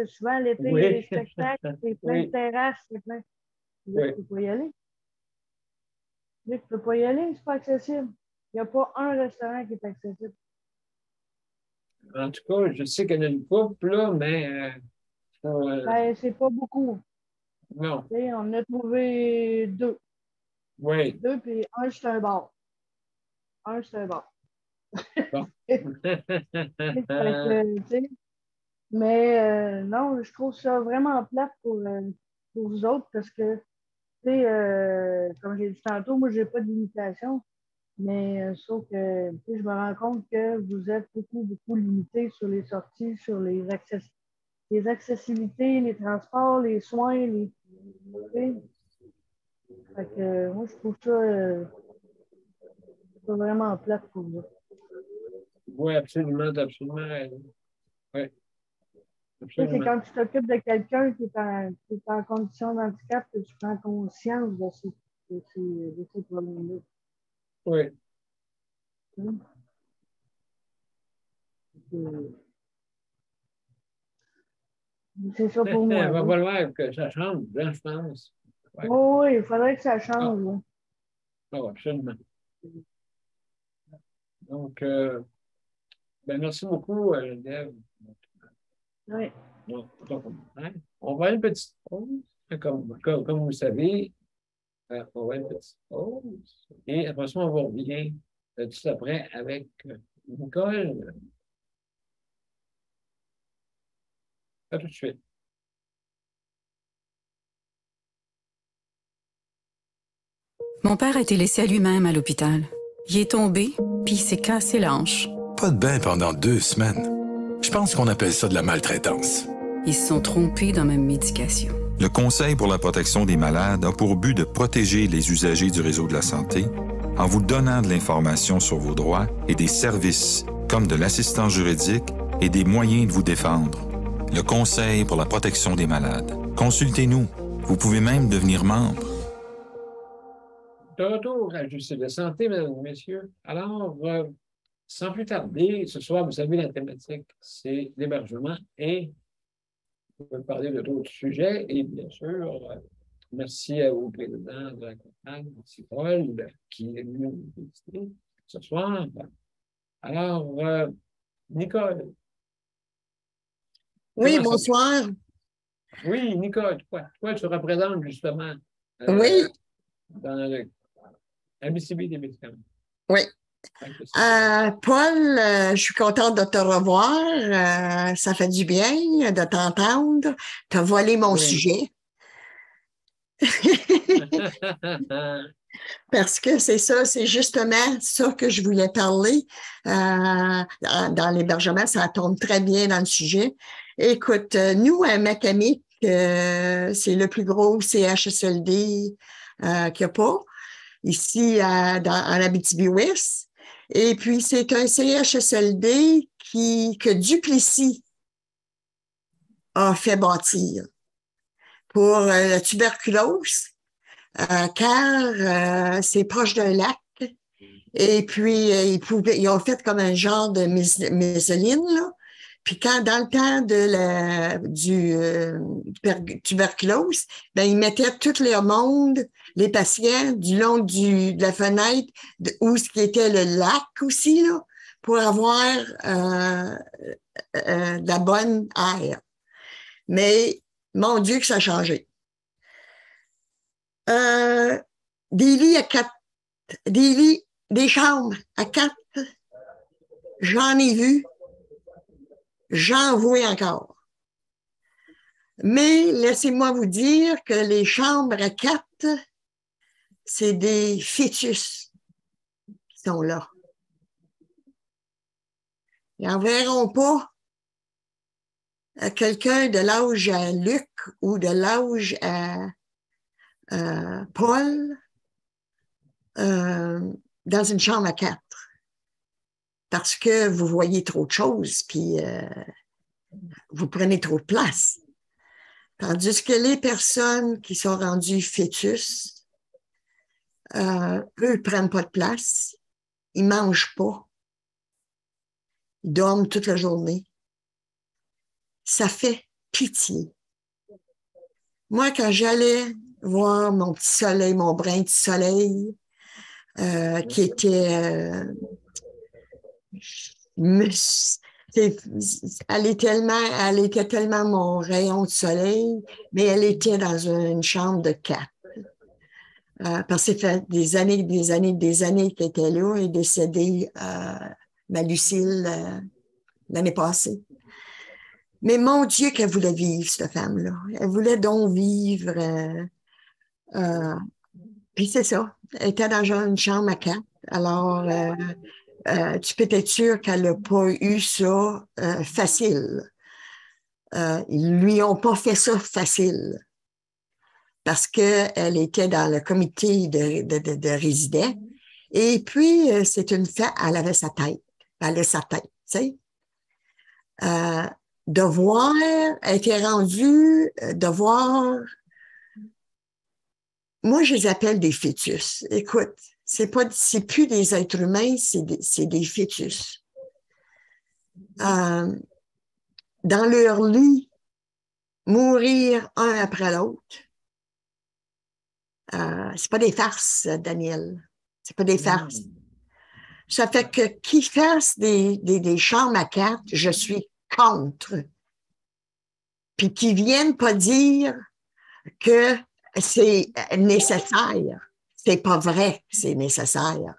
Souvent, l'été, il y a des spectacles, c'est plein de terrasses. C'est plein... Là, tu ne peux pas y aller. Là, tu ne peux pas y aller, c'est pas accessible. Il n'y a pas un restaurant qui est accessible. En tout cas, je sais qu'il y en a une couple, là, mais... Ben, c'est pas beaucoup. Non. On a trouvé 2. Oui. 2, puis un, c'est un bar. Un, c'est un bar. Bon. Mais non, je trouve ça vraiment plate pour vous autres parce que, tu sais, comme j'ai dit tantôt, moi, j'ai pas de limitation. Mais sauf que tu sais, je me rends compte que vous êtes beaucoup, beaucoup limité sur les sorties, sur les accessibilités, les transports, les soins, les. Tu sais. Fait que moi, je trouve ça vraiment plate pour vous. Oui, absolument, t'as absolument raison. Oui, Tu sais, c'est absolument. quand tu t'occupes de quelqu'un qui est en condition de handicap que tu prends conscience de ces problèmes-là. Oui. Tu sais. C'est ça pour Il moi. va Là. falloir que ça change, hein, je pense. Ouais. Oh, oui, il faudrait que ça Ah, change. Là. ah, absolument. Donc, ben, merci beaucoup, Geneviève. Oui. Donc, hein, on va à une petite pause. Comme vous savez, on va à une petite pause. Et après ça, on revient tout de suite après avec Nicole. À tout de suite. Mon père a été laissé à lui-même à l'hôpital. Il est tombé, puis il s'est cassé la hanche. Pas de bain pendant 2 semaines. Je pense qu'on appelle ça de la maltraitance. Ils se sont trompés dans ma médication. Le Conseil pour la protection des malades a pour but de protéger les usagers du réseau de la santé en vous donnant de l'information sur vos droits et des services comme de l'assistance juridique et des moyens de vous défendre. Le Conseil pour la protection des malades. Consultez-nous. Vous pouvez même devenir membre. De retour à Justice de santé, mesdames et messieurs. Alors, sans plus tarder, ce soir, vous savez, la thématique, c'est l'hébergement et on peut parler de d'autres sujets. Et bien sûr, merci au président de la campagne, M. Paul, qui est venu nous visiter ce soir. Alors, Nicole. Oui, Comment ça va? bonsoir. Oui, Nicole, toi, tu représentes justement Oui, dans le Abitibi des médicaments. oui. Paul, Je suis contente de te revoir. Ça fait du bien de t'entendre. Tu as volé mon oui. sujet. Parce que c'est ça, c'est justement ça que je voulais parler. Dans l'hébergement, ça tombe très bien dans le sujet. Écoute, nous, à Macamic, c'est le plus gros CHSLD qu'il n'y a pas, ici en Abitibi-Ouest. Et puis, c'est un CHSLD que Duplessis a fait bâtir pour la tuberculose. Car c'est proche d'un lac. Et puis, ils ont fait comme un genre de mésoline, là. Puis dans le temps du tuberculose, ben, ils mettaient tout le monde, les patients, du long de la fenêtre, où ce qui était le lac aussi, là, pour avoir de la bonne air. Mais, mon Dieu, que ça a changé. Des lits à 4, des chambres à 4, j'en ai vu, j'en vois encore. Mais laissez-moi vous dire que les chambres à 4, c'est des fœtus qui sont là. Ils n'en verront pas quelqu'un de l'âge à Luc ou de l'âge à Paul dans une chambre à 4 parce que vous voyez trop de choses puis vous prenez trop de place. Tandis que les personnes qui sont rendues fœtus, eux, ils prennent pas de place, ils mangent pas, ils dorment toute la journée. Ça fait pitié. Moi, quand j'allais voir mon petit soleil, mon brin de soleil, qui était... elle était tellement mon rayon de soleil, mais elle était dans une chambre de 4. Parce que ça fait des années qu'elle était là. Elle est décédée, ma Lucille, l'année passée. Mais mon Dieu, qu'elle voulait vivre, cette femme-là. Elle voulait donc vivre. Puis c'est ça. Elle était dans une chambre à quatre. Alors, tu peux être sûr qu'elle n'a pas eu ça facile. Ils lui ont pas fait ça facile parce qu'elle était dans le comité de résidents. Et puis, c'est une femme, elle avait sa tête. Elle a sa tête, tu sais. De voir, elle était rendue, de voir. Moi, je les appelle des fœtus. Écoute, c'est plus des êtres humains, c'est des fœtus. Dans leur lit, mourir un après l'autre. C'est pas des farces, Daniel. C'est pas des farces. Ça fait que qui fasse des chambres à quatre, je suis contre. Puis qui viennent pas dire que c'est nécessaire. C'est pas vrai que c'est nécessaire.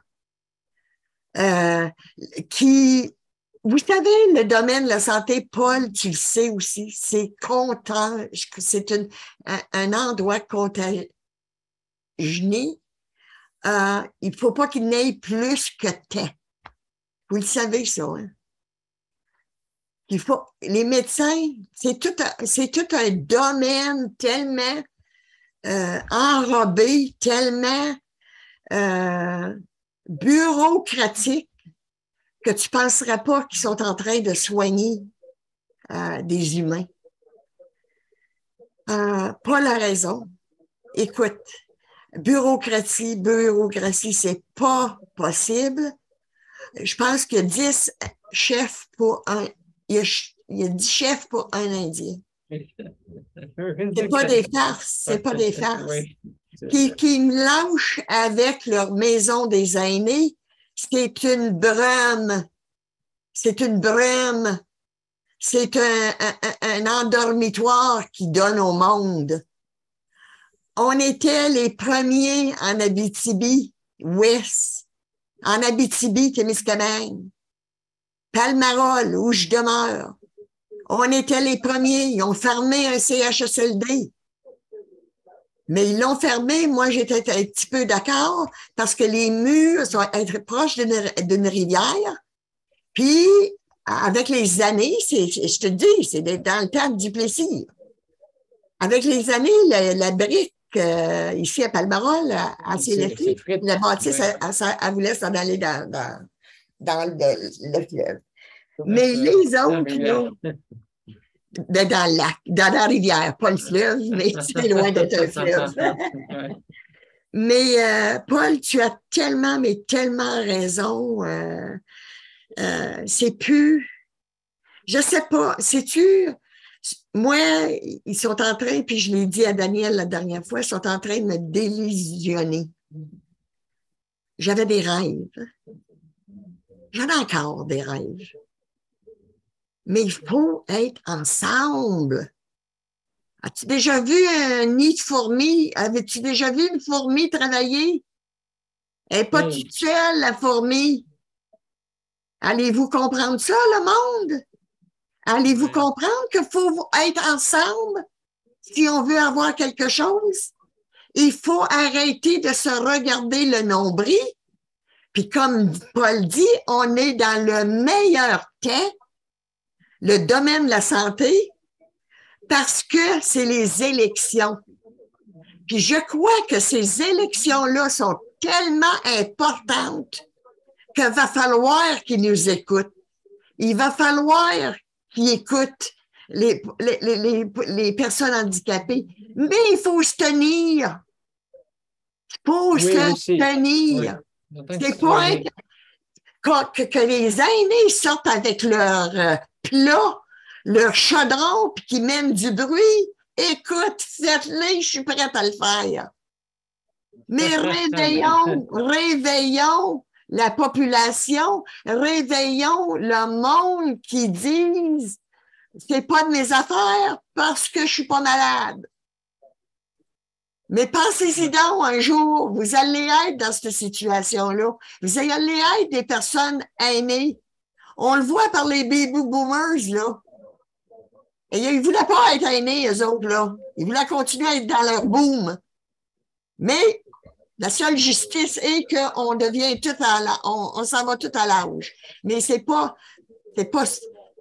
Vous savez, le domaine de la santé, Paul, tu le sais aussi, c'est un endroit contagieux. Il faut pas qu'il n'ait plus que temps. Vous le savez, ça, hein? Les médecins, c'est tout un domaine tellement enrobé, tellement bureaucratique que tu ne penserais pas qu'ils sont en train de soigner des humains. Pas la raison. Écoute, bureaucratie, c'est pas possible. Je pense qu'il y a 10 chefs pour il y a 10 chefs pour un Indien. C'est pas des farces, c'est pas des farces. Qui me lâchent avec leur maison des aînés, c'est une brume. C'est une brume. C'est un endormitoire qui donne au monde. On était les premiers en Abitibi, ouest, en Abitibi-Témiscamingue, Palmarol, où je demeure. On était les premiers. Ils ont fermé un CHSLD. Mais ils l'ont fermé. Moi, j'étais un petit peu d'accord parce que les murs sont être proches d'une rivière. Puis, avec les années, je te dis, c'est dans le temps du Duplessis. Avec les années, la brique, ici à Palmarol, s'est laissée. La bâtisse, elle voulait s'en aller dans le fleuve. Mais les autres, là, dans le lac, dans la rivière, pas le fleuve, mais c'est loin d'être un fleuve. Mais Paul, tu as tellement, mais tellement raison. C'est plus... Je sais pas, sais-tu... Moi, ils sont en train, puis je l'ai dit à Daniel la dernière fois, ils sont en train de me délusionner. J'avais des rêves. J'en ai encore des rêves. Mais il faut être ensemble. As-tu déjà vu un nid de fourmis? Avais-tu déjà vu une fourmi travailler? Elle n'est pas toute seule, la fourmi. Allez-vous comprendre ça, le monde? Allez-vous comprendre qu'il faut être ensemble si on veut avoir quelque chose? Il faut arrêter de se regarder le nombril. Puis comme Paul dit, on est dans le meilleur temps, le domaine de la santé, parce que c'est les élections. Puis je crois que ces élections-là sont tellement importantes qu'il va falloir qu'ils nous écoutent. Il va falloir qu'ils écoutent les personnes handicapées. Mais il faut se tenir. Il faut se tenir. Oui. C'est pas que les aînés sortent avec leur plat, leur chaudron, puis qu'ils mènent du bruit. Écoute, faites-le, je suis prête à le faire. Mais réveillons la population, réveillons le monde qui disent c'est pas de mes affaires parce que je suis pas malade. Mais pensez-y donc un jour, vous allez être dans cette situation-là. Vous allez être des personnes aînées. On le voit par les baby boomers, là. Et ils ne voulaient pas être aînés, eux autres, là. Ils voulaient continuer à être dans leur boom. Mais la seule justice est qu'on devient tout on s'en va tout à l'âge. Mais c'est pas,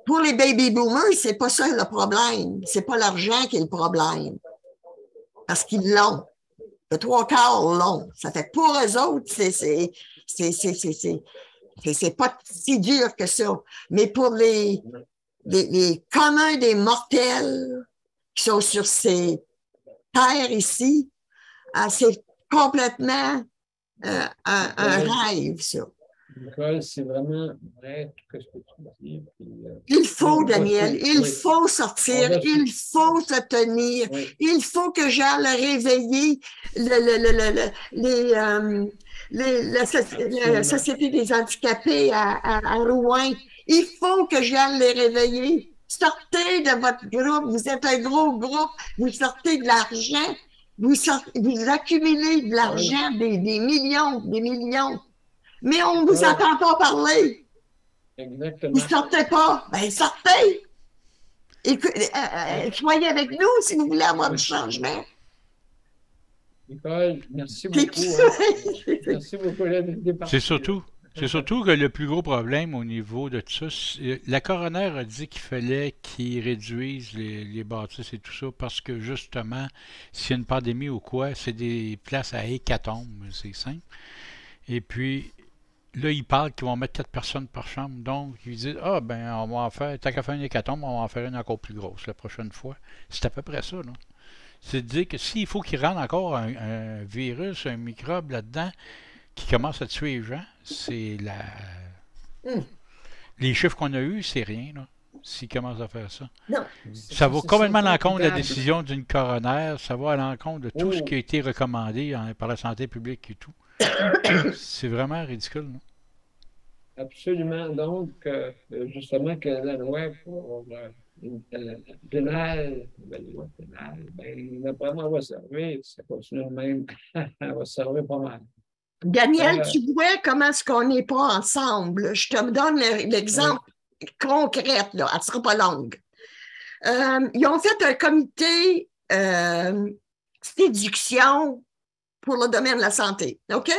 pour les baby boomers, c'est pas ça le problème. C'est pas l'argent qui est le problème. Parce qu'ils l'ont. Le 3/4 l'ont. Ça fait que pour eux autres, c'est pas si dur que ça. Mais pour les communs des mortels qui sont sur ces terres ici, c'est complètement un rêve, ça. Nicole, c'est vraiment vrai tout ce que tu dis. Puis, il faut, Daniel, il faut sortir, il faut se tenir, il faut que j'aille réveiller la Société des handicapés à Rouen. Il faut que j'aille les réveiller. Sortez de votre groupe, vous êtes un gros groupe, vous sortez de l'argent, vous accumulez de l'argent, des millions, des millions. Mais on ne vous entend pas parler. Exactement. Vous ne sortez pas. Ben, sortez. Soyez avec nous si vous voulez avoir du changement. Nicole, merci beaucoup. Merci beaucoup. C'est surtout que le plus gros problème au niveau de tout ça, la coroner a dit qu'il fallait qu'ils réduisent les bâtisses et tout ça parce que justement, s'il y a une pandémie ou quoi, c'est des places à hécatombe, c'est simple. Et puis, là, ils parlent qu'ils vont mettre 4 personnes par chambre. Donc, ils disent, on va en faire, tant qu'à faire une hécatombe, on va en faire une encore plus grosse la prochaine fois. C'est à peu près ça, là. C'est de dire que s'il faut qu'ils rendent encore un virus, un microbe là-dedans qui commence à tuer les gens, c'est les chiffres qu'on a eus, c'est rien, là. S'ils commencent à faire ça. Non. Ça va complètement à l'encontre de la décision d'une coroner, ça va à l'encontre de tout ce qui a été recommandé par la santé publique et tout. C'est vraiment ridicule, non? Absolument. Donc, justement, que la loi pour pénale, d'après moi, elle va servir. Ça continue de même. Elle va servir pas mal. Daniel, tu vois comment est-ce qu'on n'est pas ensemble? Je te donne l'exemple concret, là. Elle ne sera pas longue. Ils ont fait un comité séduction pour le domaine de la santé, OK?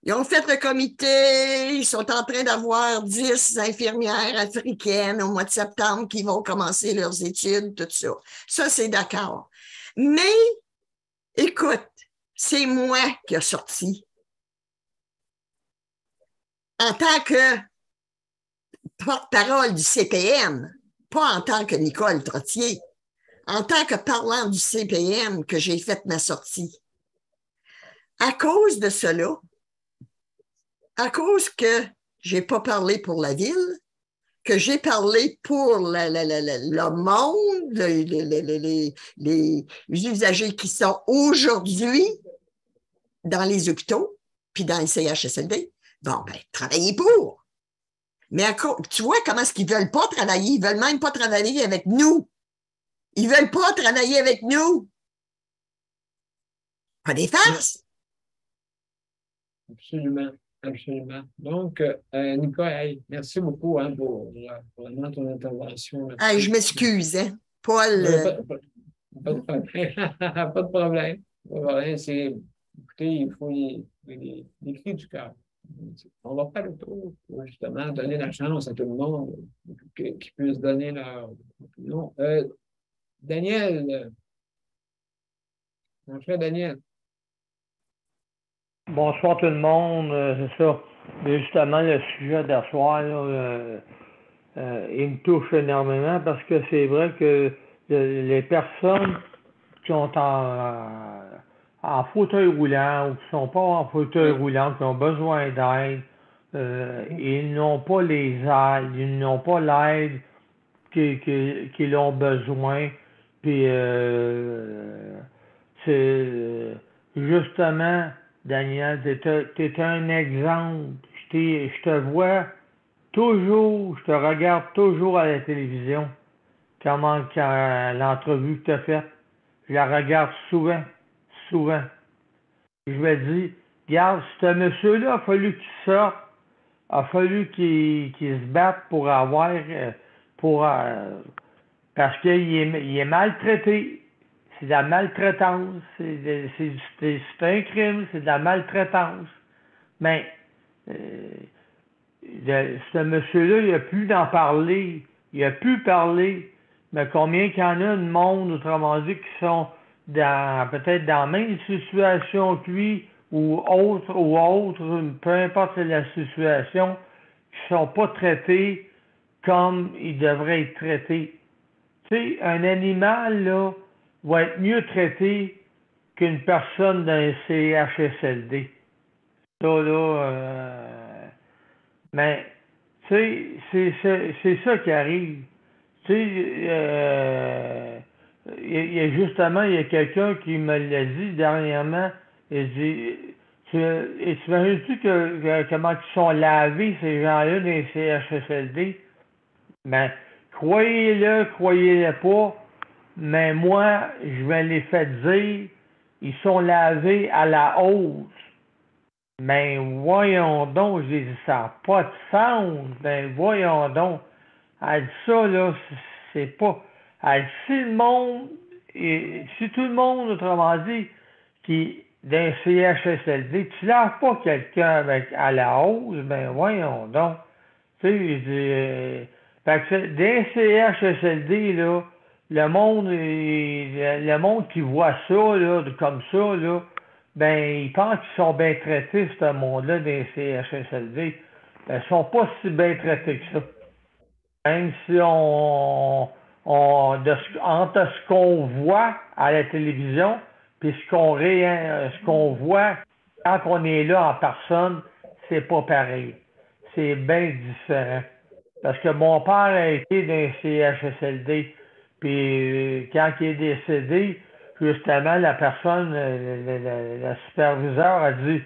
Ils ont fait le comité, ils sont en train d'avoir 10 infirmières africaines au mois de septembre qui vont commencer leurs études, tout ça. Ça, c'est d'accord. Mais, écoute, c'est moi qui ai sorti. En tant que porte-parole du CPM, pas en tant que Nicole Trottier, en tant que parlant du CPM que j'ai fait ma sortie. À cause de cela, à cause que j'ai pas parlé pour la ville, que j'ai parlé pour le monde, les usagers qui sont aujourd'hui dans les hôpitaux, puis dans les CHSLD, bon, ben, travaillez pour. Mais tu vois comment est-ce qu'ils veulent pas travailler? Ils veulent même pas travailler avec nous. Ils veulent pas travailler avec nous. Pas des farces. Absolument. Absolument. Donc, Nicole, merci beaucoup pour vraiment ton intervention. Je m'excuse, hein, Paul. Pas de problème. Pas de problème. Écoutez, il faut les cris du cœur. On va faire le tour pour justement donner la chance à tout le monde qui puisse donner leur opinion. Daniel, mon cher Daniel. Bonsoir tout le monde, c'est ça. Mais justement, le sujet d'asseoir, il me touche énormément parce que c'est vrai que les personnes qui sont en fauteuil roulant ou qui ne sont pas en fauteuil roulant, qui ont besoin d'aide, ils n'ont pas les aides, ils n'ont pas l'aide qu'ils ont besoin. Puis, c'est justement... Daniel, t'es un exemple. Je te vois toujours, je te regarde toujours à la télévision. Quand l'entrevue que tu as faite, je la regarde souvent. Je me dis, regarde, ce monsieur-là a fallu qu'il sorte, a fallu qu'il se batte pour avoir, Parce qu'il est maltraité. C'est de la maltraitance. C'est un crime, c'est de la maltraitance. Mais ce monsieur-là, il a pu d'en parler. Il a pu parler. Mais combien qu'il y en a de monde, autrement dit, qui sont peut-être dans la même situation que lui, ou autre, peu importe la situation, qui ne sont pas traités comme ils devraient être traités. Tu sais, un animal, là, va être mieux traité qu'une personne d'un CHSLD. Ça, là, mais, tu sais, c'est ça qui arrive. Tu sais, il y a quelqu'un qui me l'a dit dernièrement. Il dit, t'imagines-tu comment ils sont lavés, ces gens-là, dans les CHSLD? Ben, croyez-le pas, mais moi, je me l'ai fait dire, ils sont lavés à la hausse. Mais voyons donc, j'ai dit, ça n'a pas de sens. Ben, voyons donc. Elle dit ça, là, c'est pas. Elle dit, si tout le monde, autrement dit, qui d'un CHSLD, tu laves pas quelqu'un à la hausse, ben voyons donc. Tu sais, je dis, fait que d'un CHSLD, là, le monde qui voit ça, là, comme ça, là, ben, ils pensent qu'ils sont bien traités, ce monde-là, des CHSLD. Ben, ils sont pas si bien traités que ça. Même si entre ce qu'on voit à la télévision puis ce qu'on voit quand on est là en personne, c'est pas pareil. C'est bien différent. Parce que mon père a été dans un CHSLD, puis quand il est décédé, justement, la personne, le superviseur a dit,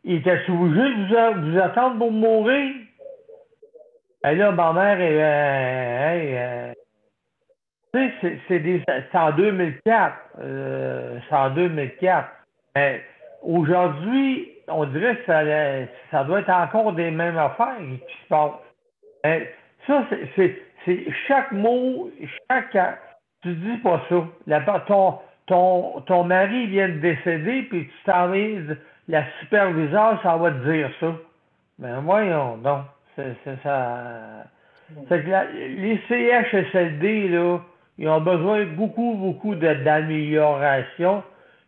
il était obligé de vous attendre pour mourir. Et là, ma mère, tu sais, c'est en 2004. C'est en 2004. Mais aujourd'hui, on dirait que ça doit être encore des mêmes affaires qui se passent. Mais ça, c'est chaque mot, tu dis pas ça. Ton mari vient de décéder, puis tu t'en vas, la superviseure, ça va te dire ça. Ben voyons donc. C'est ça. C'est que les CHSLD, là, ils ont besoin beaucoup d'amélioration.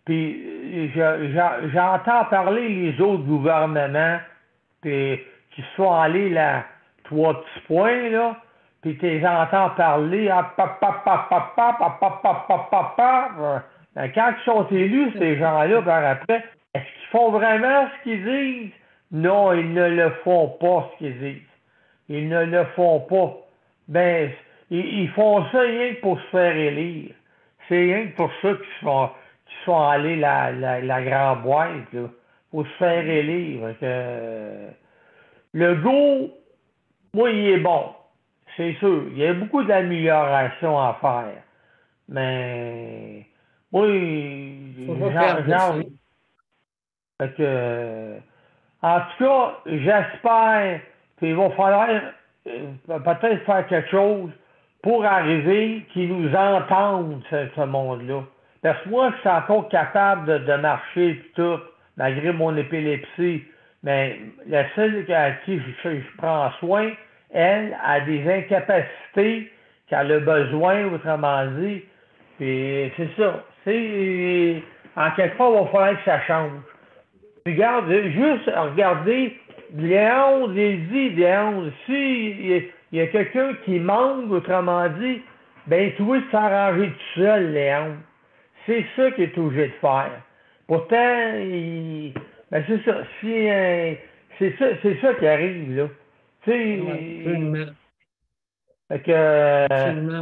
Puis j'entends parler les autres gouvernements puis, qui sont allés là, 3 petits points, là, puis tu les entends parler quand ils sont élus, ces gens-là, par après, est-ce qu'ils font vraiment ce qu'ils disent? Non, ils ne le font pas, ce qu'ils disent. Ils ne le font pas. Ben, ils font ça rien que pour se faire élire. C'est rien que pour ça qu'ils sont allés la grande boîte, là, pour se faire élire. Le go, moi, il est bon. C'est sûr. Il y a beaucoup d'améliorations à faire. Mais, oui, fait que, en tout cas, j'espère qu'il va falloir peut-être faire quelque chose pour arriver qu'ils nous entendent, ce monde-là. Parce que moi, je suis encore capable de marcher et tout, malgré mon épilepsie. Mais la seule à qui je prends soin, elle a des incapacités qu'elle a besoin, autrement dit. Puis c'est ça. En quelque part, il va falloir que ça change. Regarde, juste regarder Léon, Léon, si il y a quelqu'un qui manque, autrement dit, ben toi, tu s'arranger tout seul, Léon. C'est ça qu'il est obligé de faire. Pourtant, ben c'est ça. C'est ça qui arrive, là. Tu sais, fait que,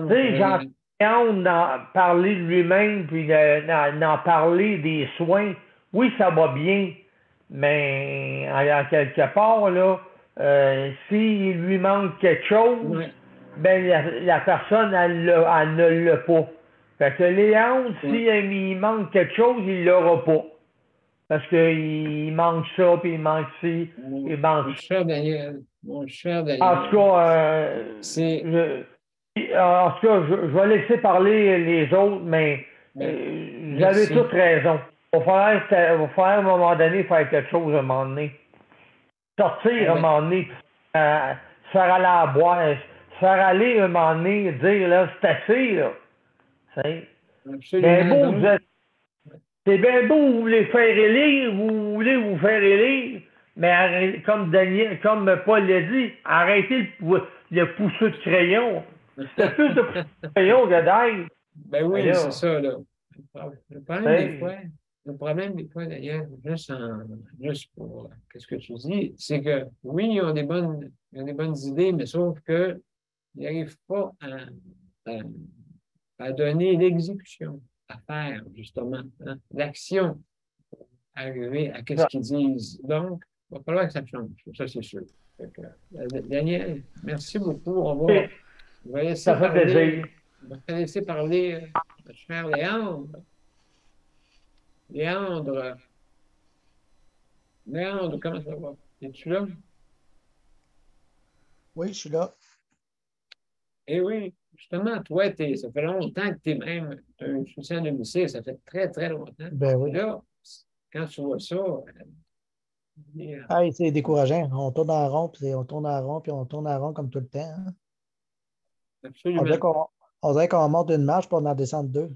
tu sais, j'entends Léon parler de lui-même, puis d'en parler des soins. Oui, ça va bien. Mais en quelque part, là, s'il lui manque quelque chose, ben la personne, elle ne l'a pas. Fait que Léon, s'il manque quelque chose, il l'aura pas. Parce qu'il manque ça, puis il manque ci, il manque ça. Mon cher Daniel. En tout cas, En tout cas, je vais laisser parler les autres, mais vous avez Merci. toutes raison. Il va falloir à un moment donné faire quelque chose à un moment donné. Sortir à un moment donné, se faire aller à boire, se faire aller à un moment donné, dire là, c'est assez, là. C'est bien beau, Absolument. Donc, c'est bien beau, vous voulez faire élire, vous voulez vous faire élire, mais comme Paul l'a dit, arrêtez le pousseux de crayon. C'est plus de pousseux de crayon que d'ail. ben oui, Alors, c'est ça, là. Le problème des fois, d'ailleurs, juste pour qu'est-ce que tu dis, c'est que oui, ils ont des bonnes idées, mais sauf que ils n'arrivent pas à donner l'exécution, à faire, justement, hein, l'action, arriver à qu'est-ce qu'ils disent. Donc, il va falloir que ça change, ça c'est sûr. Fait que, Daniel, merci beaucoup. On va laisser ça fait parler, plaisir. on va te laisser parler, notre cher Léandre. Léandre, comment ça va? Es-tu là? Oui, je suis là. Eh oui, justement, toi, ça fait longtemps que tu es même un soutien à domicile, ça fait très, très longtemps. Ben oui. Là, quand tu vois ça, Hey, c'est décourageant. On tourne en rond, puis on tourne en rond, puis on tourne en rond comme tout le temps. Hein. Absolument. On dirait qu'on monte une marche pour en descendre deux.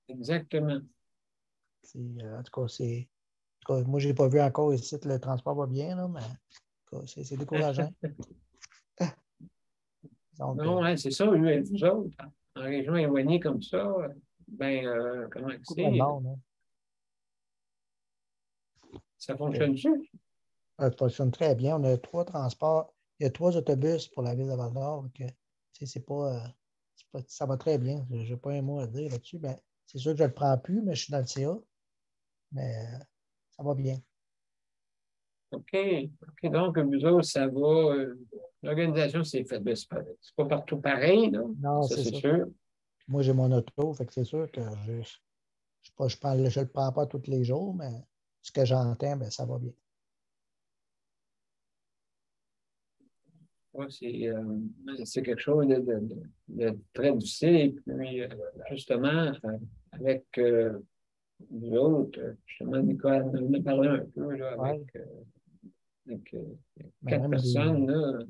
Exactement. En tout cas, moi, je n'ai pas vu encore ici que le transport va bien, là, mais en tout cas, c'est décourageant. Donc, non, hein, c'est ça, vous autres, en région éloignée comme ça, comment c'est? Monde, hein. Ça fonctionne-tu? Ça fonctionne très bien. On a 3 transports. Il y a 3 autobus pour la ville de Val-d'Or. Ça va très bien. Je n'ai pas un mot à dire là-dessus. Ben, c'est sûr que je ne le prends plus, mais je suis dans le CA. Mais ça va bien. OK. Donc, vous autres, ça va. L'organisation s'est faite. Ben, c'est pas partout pareil, là. Non, ça, c'est ça. sûr. Moi, j'ai mon auto, fait que c'est sûr que je le prends pas tous les jours, mais ce que j'entends, ben, ça va bien. Ouais, c'est quelque chose de très difficile. Et puis, justement, avec vous autres, justement, Nicolas en a parlé un peu là, avec 4 personnes. Là.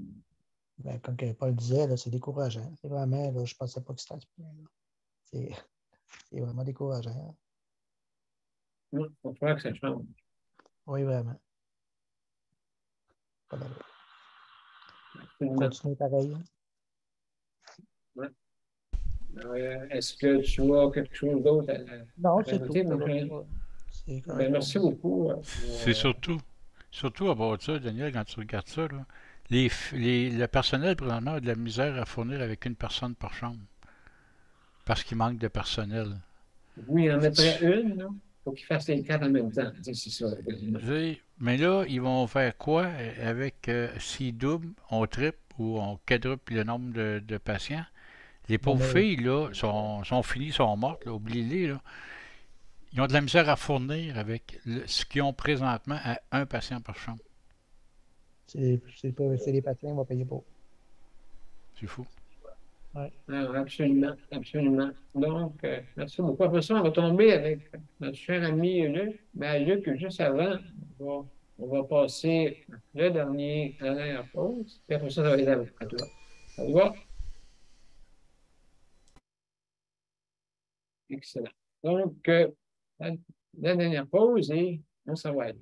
Ben, comme Paul disait, là, c'est décourageant. C'est vraiment, là, je ne pensais pas que c'était à ce point-là. C'est vraiment décourageant. Il va falloir que ça change. Oui, vraiment. Pas d'aller. Continuer pareil. Hein? Ouais. Est-ce que tu as quelque chose d'autre à Non, c'est tout. Ben, merci beaucoup. C'est surtout à bord de ça, Daniel, quand tu regardes ça, là, le personnel, présentement, a de la misère à fournir avec une personne par chambre. Parce qu'il manque de personnel. Oui, il en mettrait une, là. Faut qu'ils fassent les 4 en même temps. C'est ça. Mais là, ils vont faire quoi avec s'ils doublent, on triple ou on quadruple le nombre de patients? Les pauvres filles, là, sont finies, sont mortes, là, oubliez-les, là. Ils ont de la misère à fournir avec ce qu'ils ont présentement à un patient par chambre. C'est les patients qui vont payer pour. C'est fou. Ouais. Absolument. Donc, merci beaucoup. Après ça, on va tomber avec notre cher ami Luc. Ben, Luc, juste avant, on va passer la dernière pause. Puis après ça va être à toi. Ça va? Excellent. Donc, la dernière pause et on s'en va aller.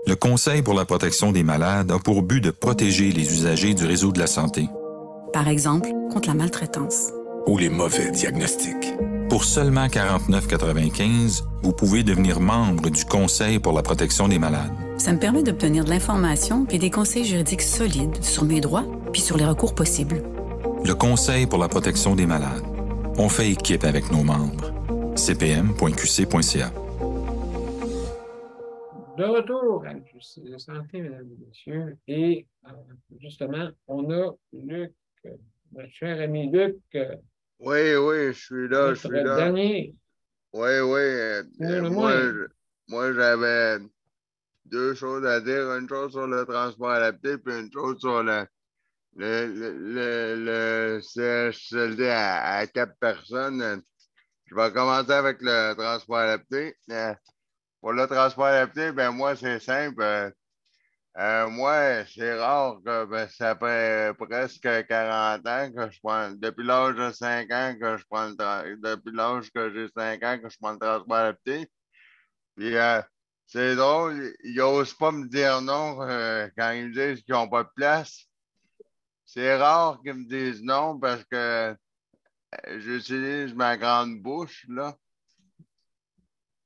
Le Conseil pour la protection des malades a pour but de protéger les usagers du réseau de la santé. Par exemple, contre la maltraitance. Ou les mauvais diagnostics. Pour seulement 49,95 $, vous pouvez devenir membre du Conseil pour la protection des malades. Ça me permet d'obtenir de l'information et des conseils juridiques solides sur mes droits puis sur les recours possibles. Le Conseil pour la protection des malades. On fait équipe avec nos membres. cpm.qc.ca. De retour à la santé, mesdames et messieurs. Et justement, on a Luc, notre cher ami Luc. Oui, je suis là, Dernier. Oui. Moi, j'avais 2 choses à dire. Une chose sur le transport adapté, puis une chose sur le CHSLD à 4 personnes. Je vais commencer avec le transport adapté. Pour le transport adapté, ben moi, c'est simple. Moi, c'est rare que ça fait presque 40 ans que je prends, depuis l'âge de 5 ans que je prends depuis l'âge que j'ai 5 ans que je prends le transport adapté. Puis c'est drôle, ils n'osent pas me dire non quand ils me disent qu'ils n'ont pas de place. C'est rare qu'ils me disent non parce que j'utilise ma grande bouche, là.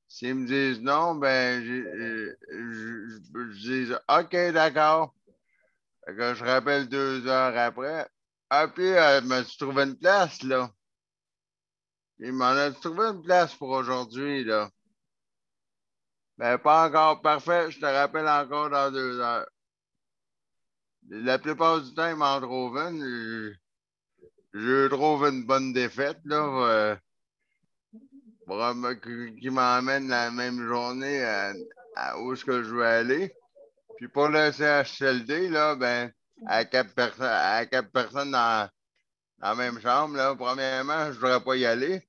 S'ils me disent non, ben, je dis OK, d'accord. Fait que je rappelle 2 heures après. Ah, puis, m'as-tu trouvé une place, là? Il m'en a trouvé une place pour aujourd'hui, là. Ben, pas encore parfait. Je te rappelle encore dans 2 heures. La plupart du temps, ils m'en trouvent une. Je trouve une bonne défaite, là. Qui m'emmène la même journée où est-ce que je veux aller. Puis pour le CHSLD, là, ben, à 4 personnes dans la même chambre, là, premièrement, je ne voudrais pas y aller.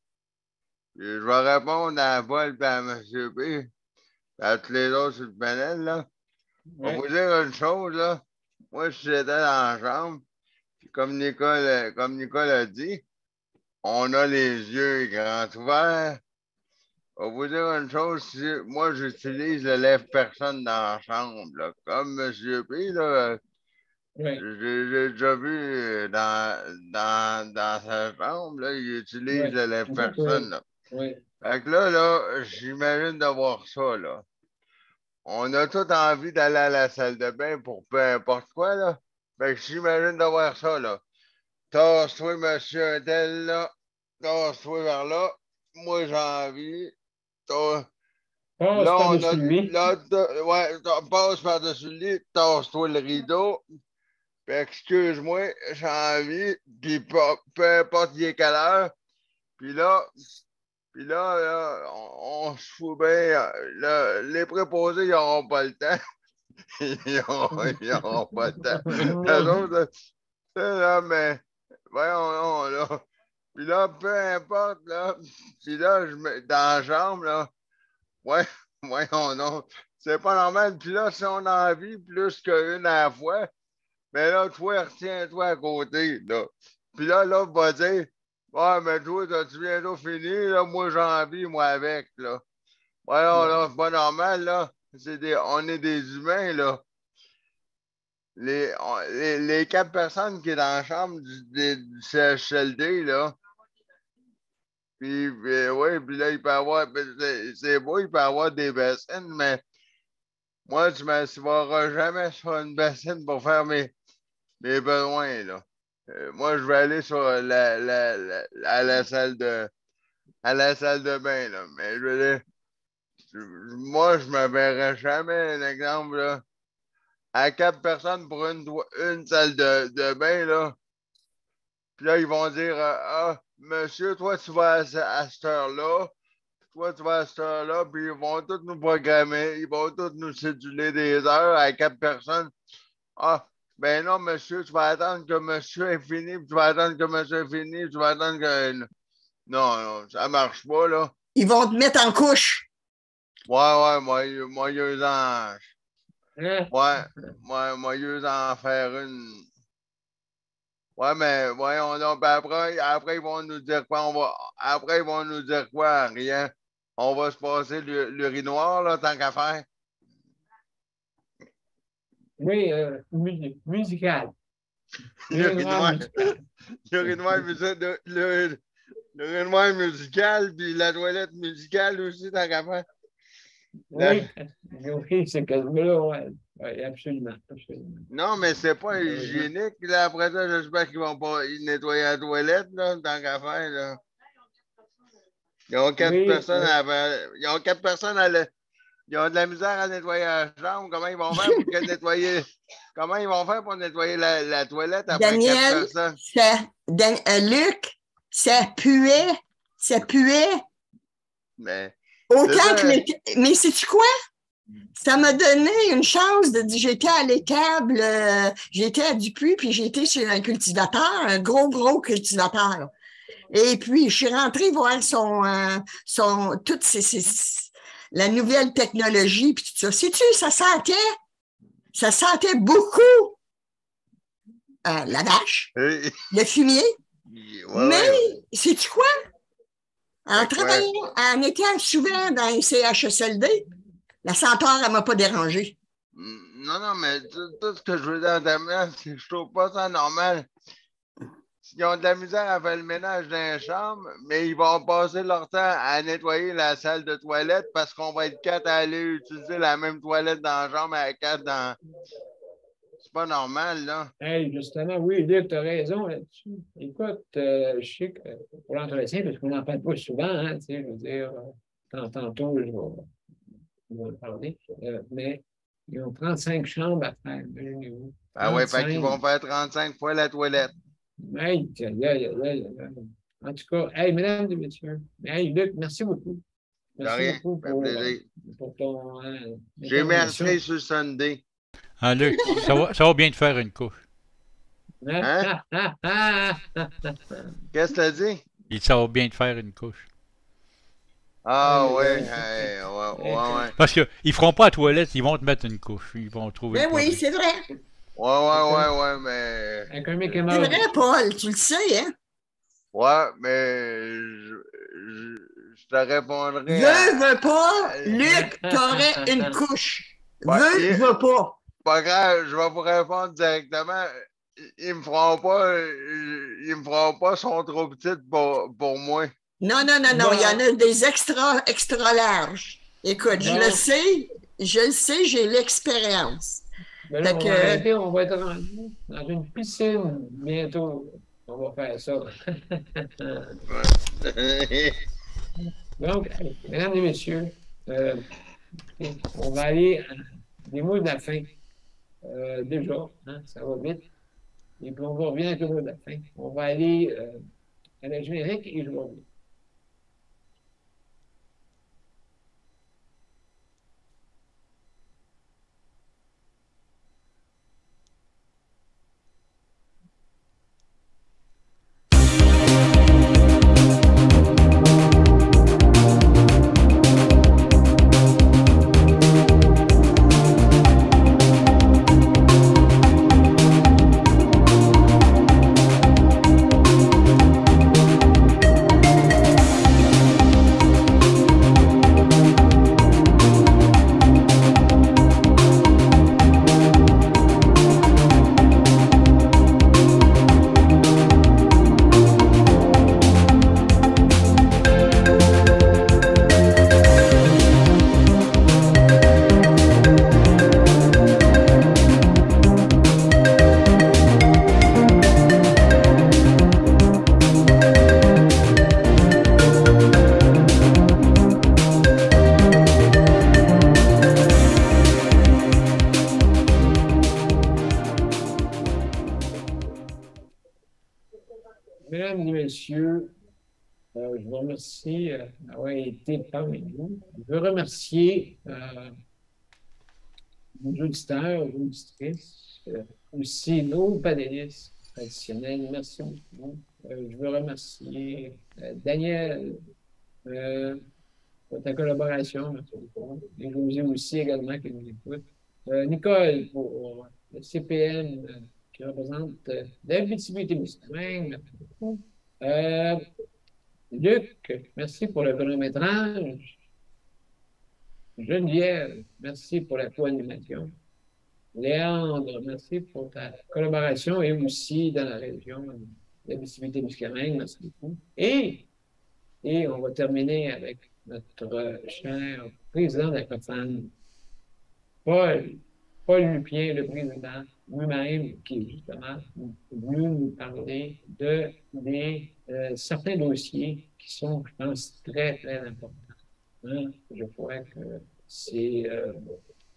Puis je vais répondre à Paul et à M. P. À tous les autres sur le panel, là. On va vous dire une chose, là. Moi, si j'étais dans la chambre, puis comme Nicole a dit, on a les yeux grands ouverts. On va vous dire une chose, moi j'utilise le lève-personne dans la chambre, là. Comme M. P, là, j'ai déjà vu dans sa chambre, là, il utilise le lève-personne. Là. Fait que là, j'imagine d'avoir ça, là. On a tout envie d'aller à la salle de bain pour peu importe quoi, là. Fait que j'imagine d'avoir ça, là. Tasse-toi, monsieur un tel, là. Tasse-toi vers là. Moi, j'ai envie. Là, on a. Passe par-dessus le lit, tasse-toi le rideau. Puis excuse-moi, j'ai envie. Puis peu importe il est quelle heure. Puis là, on se fout bien. Les préposés, ils n'auront pas le temps. Ils n'auront pas le temps. Là, mais voyons, là. Puis là, peu importe, là. Puis là, dans la chambre, là. Voyons, non. C'est pas normal. Puis là, si on a envie plus qu'une à la fois, mais là, toi, retiens-toi à côté, là. Puis là, l'autre va dire, ouais, mais toi, t'as-tu bientôt fini, là? Moi, j'ai envie, moi, avec, là. Voyons, là, c'est pas normal, là. On est des humains, là. Les 4 personnes qui sont dans la chambre du CHLD, là. Puis oui, puis là, il peut avoir, c'est beau, il peut avoir des bassines, mais moi, tu ne m'assureras jamais sur une bassine pour faire mes besoins, là. Moi, je vais aller sur à la salle de bain, là. Mais je veux dire, moi, je ne me verrai jamais, un exemple, là, à 4 personnes pour une salle de bain, là. Puis là, ils vont dire, monsieur, toi, tu vas à cette heure-là. Toi, tu vas à cette heure-là. Puis ils vont tous nous programmer. Ils vont tous nous céduler des heures à 4 personnes. Ah, ben non, monsieur, tu vas attendre que monsieur est fini. Puis tu vas attendre que monsieur est fini. Tu vas attendre que. Non, ça marche pas, là. Ils vont te mettre en couche. Ouais, moi, ils en. Moi, ils en faire une. Ouais, mais voyons donc, après, ils vont nous dire quoi? Après, ils vont nous dire quoi? Rien. On va se passer l'urinoir, là, tant qu'à faire. Oui, musical. L'urinoir musical, puis la toilette musicale aussi, tant qu'à faire. Oui, c'est que là, oui, absolument. Non, mais c'est pas hygiénique. Là, après ça, j'espère qu'ils vont pas nettoyer la toilette, là, tant qu'à faire, là. Ils ont 4 personnes ils ont 4 personnes ils ont de la misère à nettoyer la chambre. Comment ils vont faire pour nettoyer? Comment ils vont faire pour nettoyer la toilette après Daniel, 4 personnes? Luc, ça puait. Ça puait. Mais. Autant que mais sais-tu quoi? Ça m'a donné une chance de dire, j'étais à l'étable, j'étais à Dupuis, puis j'étais chez un cultivateur, un gros cultivateur. Et puis, je suis rentrée voir toute la nouvelle technologie, puis tout ça. Sais-tu, ça sentait beaucoup la vache, le fumier. Mais, sais-tu quoi? En travaillant, en étant souvent dans les CHSLD, la senteur, elle ne m'a pas dérangé. Non, mais tout ce que je veux dire en terminant, c'est que je trouve pas ça normal. Ils ont de la misère à faire le ménage dans les chambres, mais ils vont passer leur temps à nettoyer la salle de toilette parce qu'on va être quatre à aller utiliser la même toilette dans la chambre à quatre dans. C'est pas normal, là. Hey, justement, oui, Luc, tu as raison là-dessus. Écoute, je sais que pour l'entretien, parce qu'on n'en parle pas souvent, hein, tu sais, je veux dire, tantôt, je vais en parler, mais ils ont 35 chambres à faire. Ah ouais, fait qu'ils vont faire 35 fois la toilette. Hey, en tout cas, hey, mesdames et messieurs, hey, Luc, merci beaucoup. Merci beaucoup pour ton. J'ai merci sur Sunday. Ah, Luc, ça va bien te faire une couche. Hein? Qu'est-ce que tu as dit? Il dit ça va bien te faire une couche. Ah ouais. Parce qu'ils ne feront pas la toilette, ils vont te mettre une couche. Ils vont trouver. Mais oui, c'est vrai. Ouais, mais. Avec un c'est vrai, Paul, tu le sais, hein? Ouais, mais je te répondrai. Veux pas, Luc, t'aurais une couche. Veux pas. Pas grave, je vais vous répondre directement. Ils me feront pas, ils sont trop petites pour moi. Non, il y en a des extra larges. Écoute, je le sais, j'ai l'expérience. Ben là, on va être rendu dans une piscine bientôt. On va faire ça. Donc, mesdames et messieurs, on va aller à des mots de la fin. Déjà, hein, ça va vite. Et puis on va revenir avec le mot de la fin. On va aller à la générique et je vais revenir. Mesdames et messieurs, je vous remercie d'avoir été parmi nous. Je veux remercier nos auditeurs, nos auditrices, aussi nos panélistes traditionnels. Merci beaucoup. Je veux remercier Daniel pour ta collaboration. Merci beaucoup. Et José aussi également qui nous écoute. Nicole pour le CPN qui représente l'Abitibi-Témiscamingue. Merci beaucoup. Luc, merci pour le chronométrage. Geneviève, merci pour la co-animation. Léandre, merci pour ta collaboration et aussi dans la région de l'Abitibi-Témiscamingue. Merci beaucoup. Et on va terminer avec notre cher président de la COFAN, Paul Lupien, le président lui-même, qui est justement venu nous parler de certains dossiers qui sont, je pense, très, très importants. Hein? Je crois que c'est...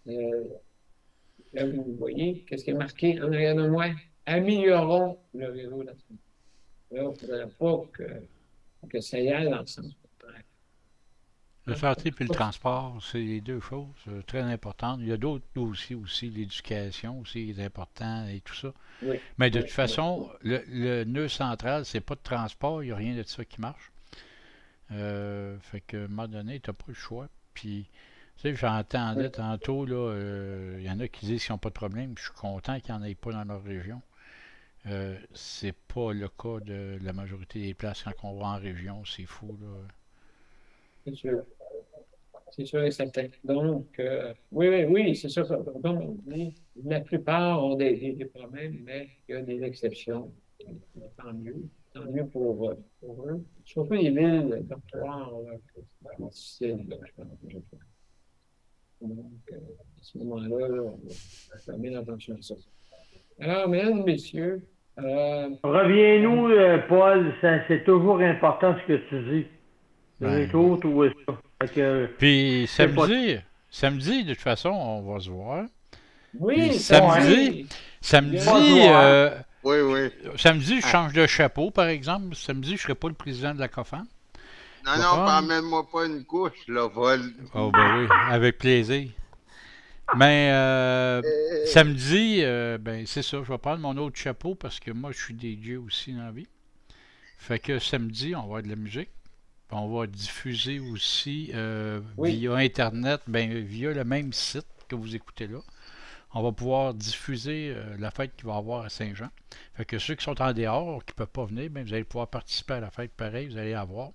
là, vous voyez, qu'est-ce qui est marqué en arrière de moi? Améliorons le réseau de la santé. Là, il ne faudrait pas que ça y aille dans le sens contraire. La santé et le transport, c'est les deux choses très importantes. Il y a d'autres dossiers aussi, l'éducation aussi est important et tout ça. Oui. Mais de toute façon, le nœud central, c'est pas de transport, il n'y a rien de ça qui marche. Fait qu'à un moment donné, tu n'as pas le choix. Puis, tu sais, j'entendais tantôt, là, il y en a qui disent qu'ils n'ont pas de problème. Je suis content qu'il n'y en ait pas dans leur région. C'est pas le cas de la majorité des places quand on va en région, c'est fou, là. C'est sûr. C'est sûr et certain. Donc, oui, c'est sûr. Comme on dit, la plupart ont des problèmes, mais il y a des exceptions. Tant mieux. Tant mieux pour eux. Surtout les villes portoires, c'est difficile, là, je pense. Donc, à ce moment-là, on va fermer l'attention à ça. Alors, mesdames et messieurs, Reviens-nous, Paul, c'est toujours important ce que tu dis. Ben, J'ai toujours trouvé ça. Fait que, puis samedi, de toute façon, on va se voir. oui, Puis samedi, Oui. samedi, je change de chapeau, par exemple. Samedi, je ne serai pas le président de la COFAN. Non, ramène-moi pas une couche, là, Paul. Oh, ben oui, avec plaisir. Mais samedi, ben c'est ça, je vais prendre mon autre chapeau parce que moi, je suis DJ aussi dans la vie. Fait que samedi, on va avoir de la musique. On va diffuser aussi via Internet, ben, via le même site que vous écoutez là. On va pouvoir diffuser la fête qu'il va y avoir à Saint-Jean. Fait que ceux qui sont en dehors, qui ne peuvent pas venir, ben, vous allez pouvoir participer à la fête pareil, vous allez avoir.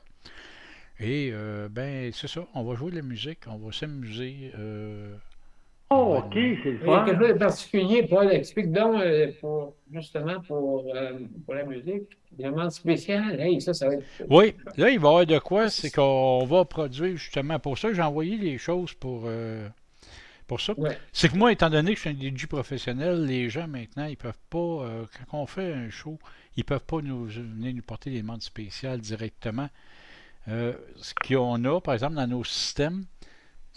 Et ben c'est ça, on va jouer de la musique, on va s'amuser. Oh, ok, c'est le il y a fun. quelque chose de particulier, Paul, explique donc, justement pour la musique, des demandes spéciales. Hey, ça va être... Oui, là, il va y avoir de quoi, c'est qu'on va produire justement pour ça. J'ai envoyé les choses pour ça. Ouais. C'est que moi, étant donné que je suis un DJ professionnel, les gens maintenant, ils peuvent pas, quand on fait un show, ils peuvent pas venir nous porter des demandes spéciales directement. Ce qu'on a, par exemple, dans nos systèmes,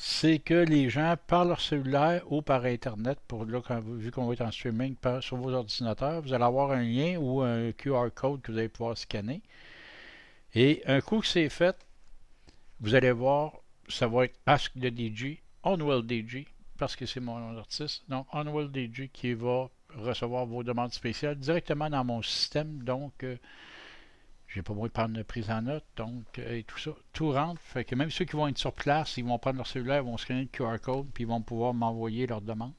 c'est que les gens, par leur cellulaire ou par Internet, vu qu'on va être en streaming sur vos ordinateurs, vous allez avoir un lien ou un QR code que vous allez pouvoir scanner. Et un coup que c'est fait, vous allez voir, ça va être Ask the DJ, Onwell DJ, parce que c'est mon nom d'artiste. Donc, Onwell DJ qui va recevoir vos demandes spéciales directement dans mon système. Donc, j'ai pas besoin de prendre de prise en note, donc, et tout ça, tout rentre. Fait que même ceux qui vont être sur place, ils vont prendre leur cellulaire, ils vont scanner le QR code, puis ils vont pouvoir m'envoyer leurs demandes.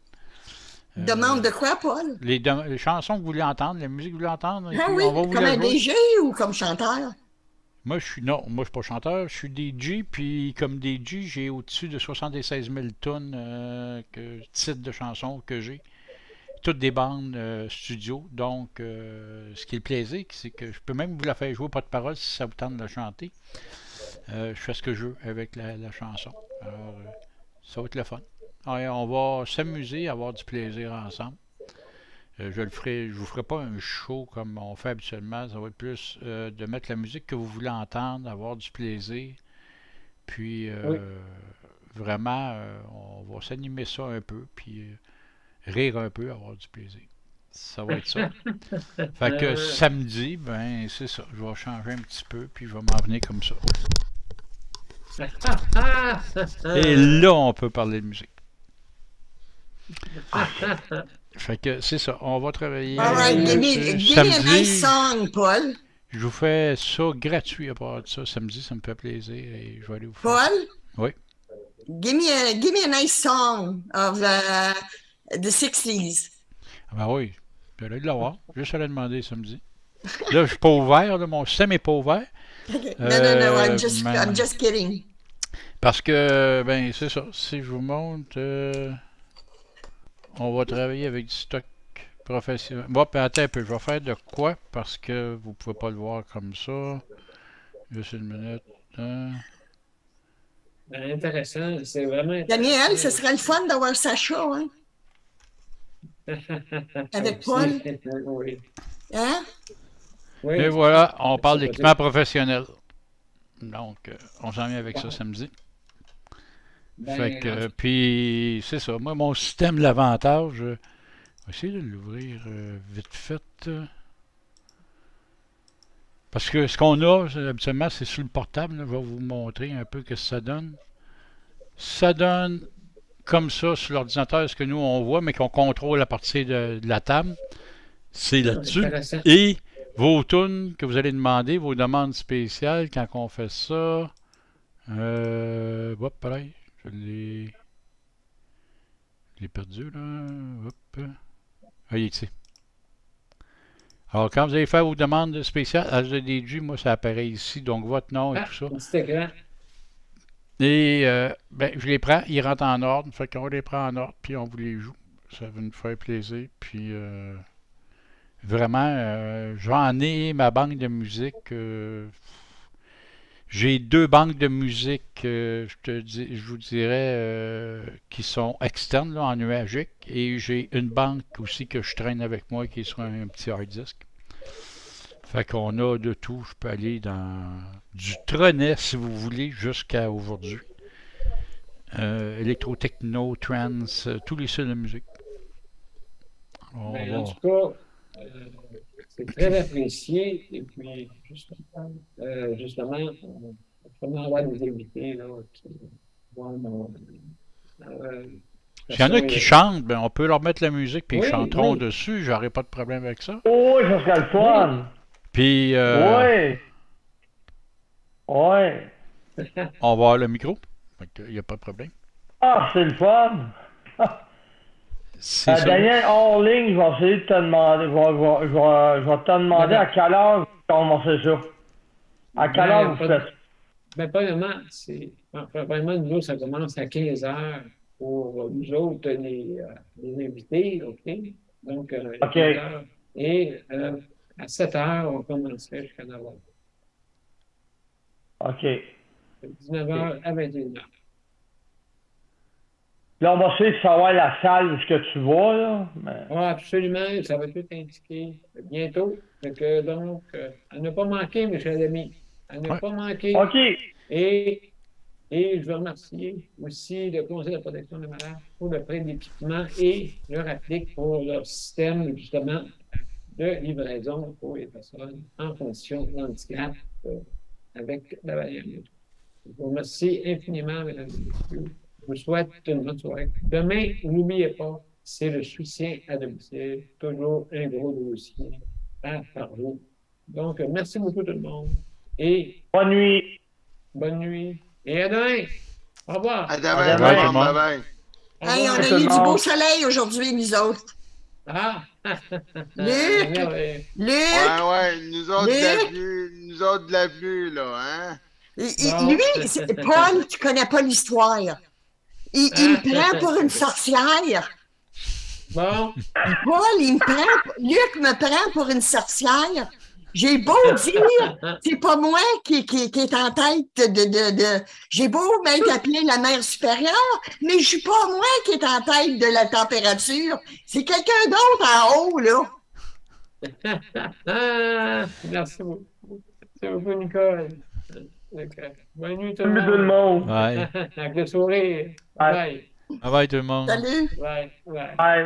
Demande de quoi, Paul? Les chansons que vous voulez entendre, la musique que vous voulez entendre. Ah oui, comme un DJ ou comme chanteur? Moi, moi, je suis pas chanteur, je suis DJ, puis comme DJ, j'ai au-dessus de 76 000 tonnes titres de chansons que j'ai. Toutes des bandes studio. Donc, ce qui est le plaisir, c'est que je peux même vous la faire jouer pas de parole si ça vous tente de la chanter. Je fais ce que je veux avec la chanson. Alors, ça va être le fun. Alors, on va s'amuser, avoir du plaisir ensemble. Je vous ferai pas un show comme on fait habituellement. Ça va être plus de mettre la musique que vous voulez entendre, avoir du plaisir. Puis, vraiment, on va s'animer ça un peu. Puis, rire un peu, avoir du plaisir. Ça va être ça. Fait que samedi, ben c'est ça. Je vais changer un petit peu, puis je vais m'en venir comme ça. Et là, on peut parler de musique. Fait que c'est ça. On va travailler. All right, give me a nice song, Paul. Je vous fais ça gratuit à part de ça. Samedi, ça me fait plaisir et je vais aller vous faire. Paul? Oui. Give me a nice song of the 60s. Ah ben oui, je vais aller l'avoir. Juste à la demander samedi. Là, je suis pas ouvert, là, mon système n'est pas ouvert. Okay. No, I'm just kidding. Parce que, ben, c'est ça. Si je vous montre, on va travailler avec du stock professionnel. Bon, puis attends un peu, je vais faire de quoi? Parce que vous pouvez pas le voir comme ça. Juste une minute. Ben, intéressant, c'est vraiment... Daniel, ce serait le fun d'avoir Sacha, hein? Avec Paul. Oui. Hein? Oui. Et voilà, on parle d'équipement professionnel. Donc, on s'en vient avec ça samedi. Ben, Fait que, puis, c'est ça. Moi, mon système, l'avantage, je vais essayer de l'ouvrir vite fait. Parce que ce qu'on a, habituellement, c'est sur le portable. Là. Je vais vous montrer un peu ce que ça donne. Ça donne comme ça sur l'ordinateur, ce que nous, on voit, mais qu'on contrôle à partir de la table. C'est là-dessus. Et vos tunes que vous allez demander, vos demandes spéciales, quand on fait ça... hop, pareil. Je l'ai perdu, là. Hop. Ah, il est ici. Alors, quand vous allez faire vos demandes spéciales, HDDJ, moi, ça apparaît ici, donc votre nom et tout ça. C'était grand. Et, ben, je les prends, ils rentrent en ordre, fait qu'on les prend en ordre, puis on vous les joue. Ça va nous faire plaisir, puis vraiment, j'en ai ma banque de musique. J'ai 2 banques de musique, je vous dirais, qui sont externes, là, en nuagique. Et j'ai une banque aussi que je traîne avec moi qui est sur un petit hard disk. Fait qu'on a de tout. Je peux aller dans du Trenet, si vous voulez, jusqu'à aujourd'hui. Électro-techno, trance, tous les styles de musique. En tout cas, c'est très apprécié. Et puis, justement, on va avoir des invités là, qui vont. S'il y en a qui chantent, ben on peut leur mettre la musique puis ils chanteront dessus. J'aurai pas de problème avec ça. Oui, ça serait le fun. Puis. Oui. On va avoir le micro. Il n'y a pas de problème. Ah, c'est le fun. Daniel, en ligne, je vais essayer de te demander. Je vais te demander à quelle heure vous commencez ça. À quelle heure vous faites ça? Ben, premièrement, nous, ça commence à 15 heures pour nous autres, les invités, OK? Donc, 15 heures. Et à 7 heures, on commencerait jusqu'à 9 heures. OK. 19h à 21h. Là, on va essayer de savoir la salle, ce que tu vois, là. Mais... Oui, absolument. Ça va tout indiquer bientôt. Donc, à ne pas manquer, mes chers amis. À ne pas manquer. OK. Et je veux remercier aussi le Conseil de protection des malades pour le prêt d'équipement et leur applique pour leur système, justement, de livraison pour les personnes en condition de handicap avec la barrière. Je vous remercie infiniment, mesdames et messieurs. Je vous souhaite une bonne soirée. Demain, n'oubliez pas, c'est le soutien à domicile, toujours un gros dossier par vous. Donc, merci beaucoup tout le monde. Et bonne nuit. Bonne nuit. Et à demain. Au revoir. À demain. Bye bye. Hey, on a eu du beau soleil aujourd'hui, nous autres. Ah! Luc! Ouais, nous autres de la pluie, là, hein? Lui, Paul, tu connais pas l'histoire. Il me prend pour une sorcière. Bon. Paul, Luc me prend pour une sorcière. J'ai beau dire, c'est pas moi qui est en tête de... J'ai beau même appeler la mère supérieure, mais je suis pas moi qui est en tête de la température. C'est quelqu'un d'autre en haut, là. Merci beaucoup. Merci beaucoup, Nicole. Bonne nuit tout le monde. Bye. Avec le sourire. Bye. Bye tout le monde. Salut. Bye.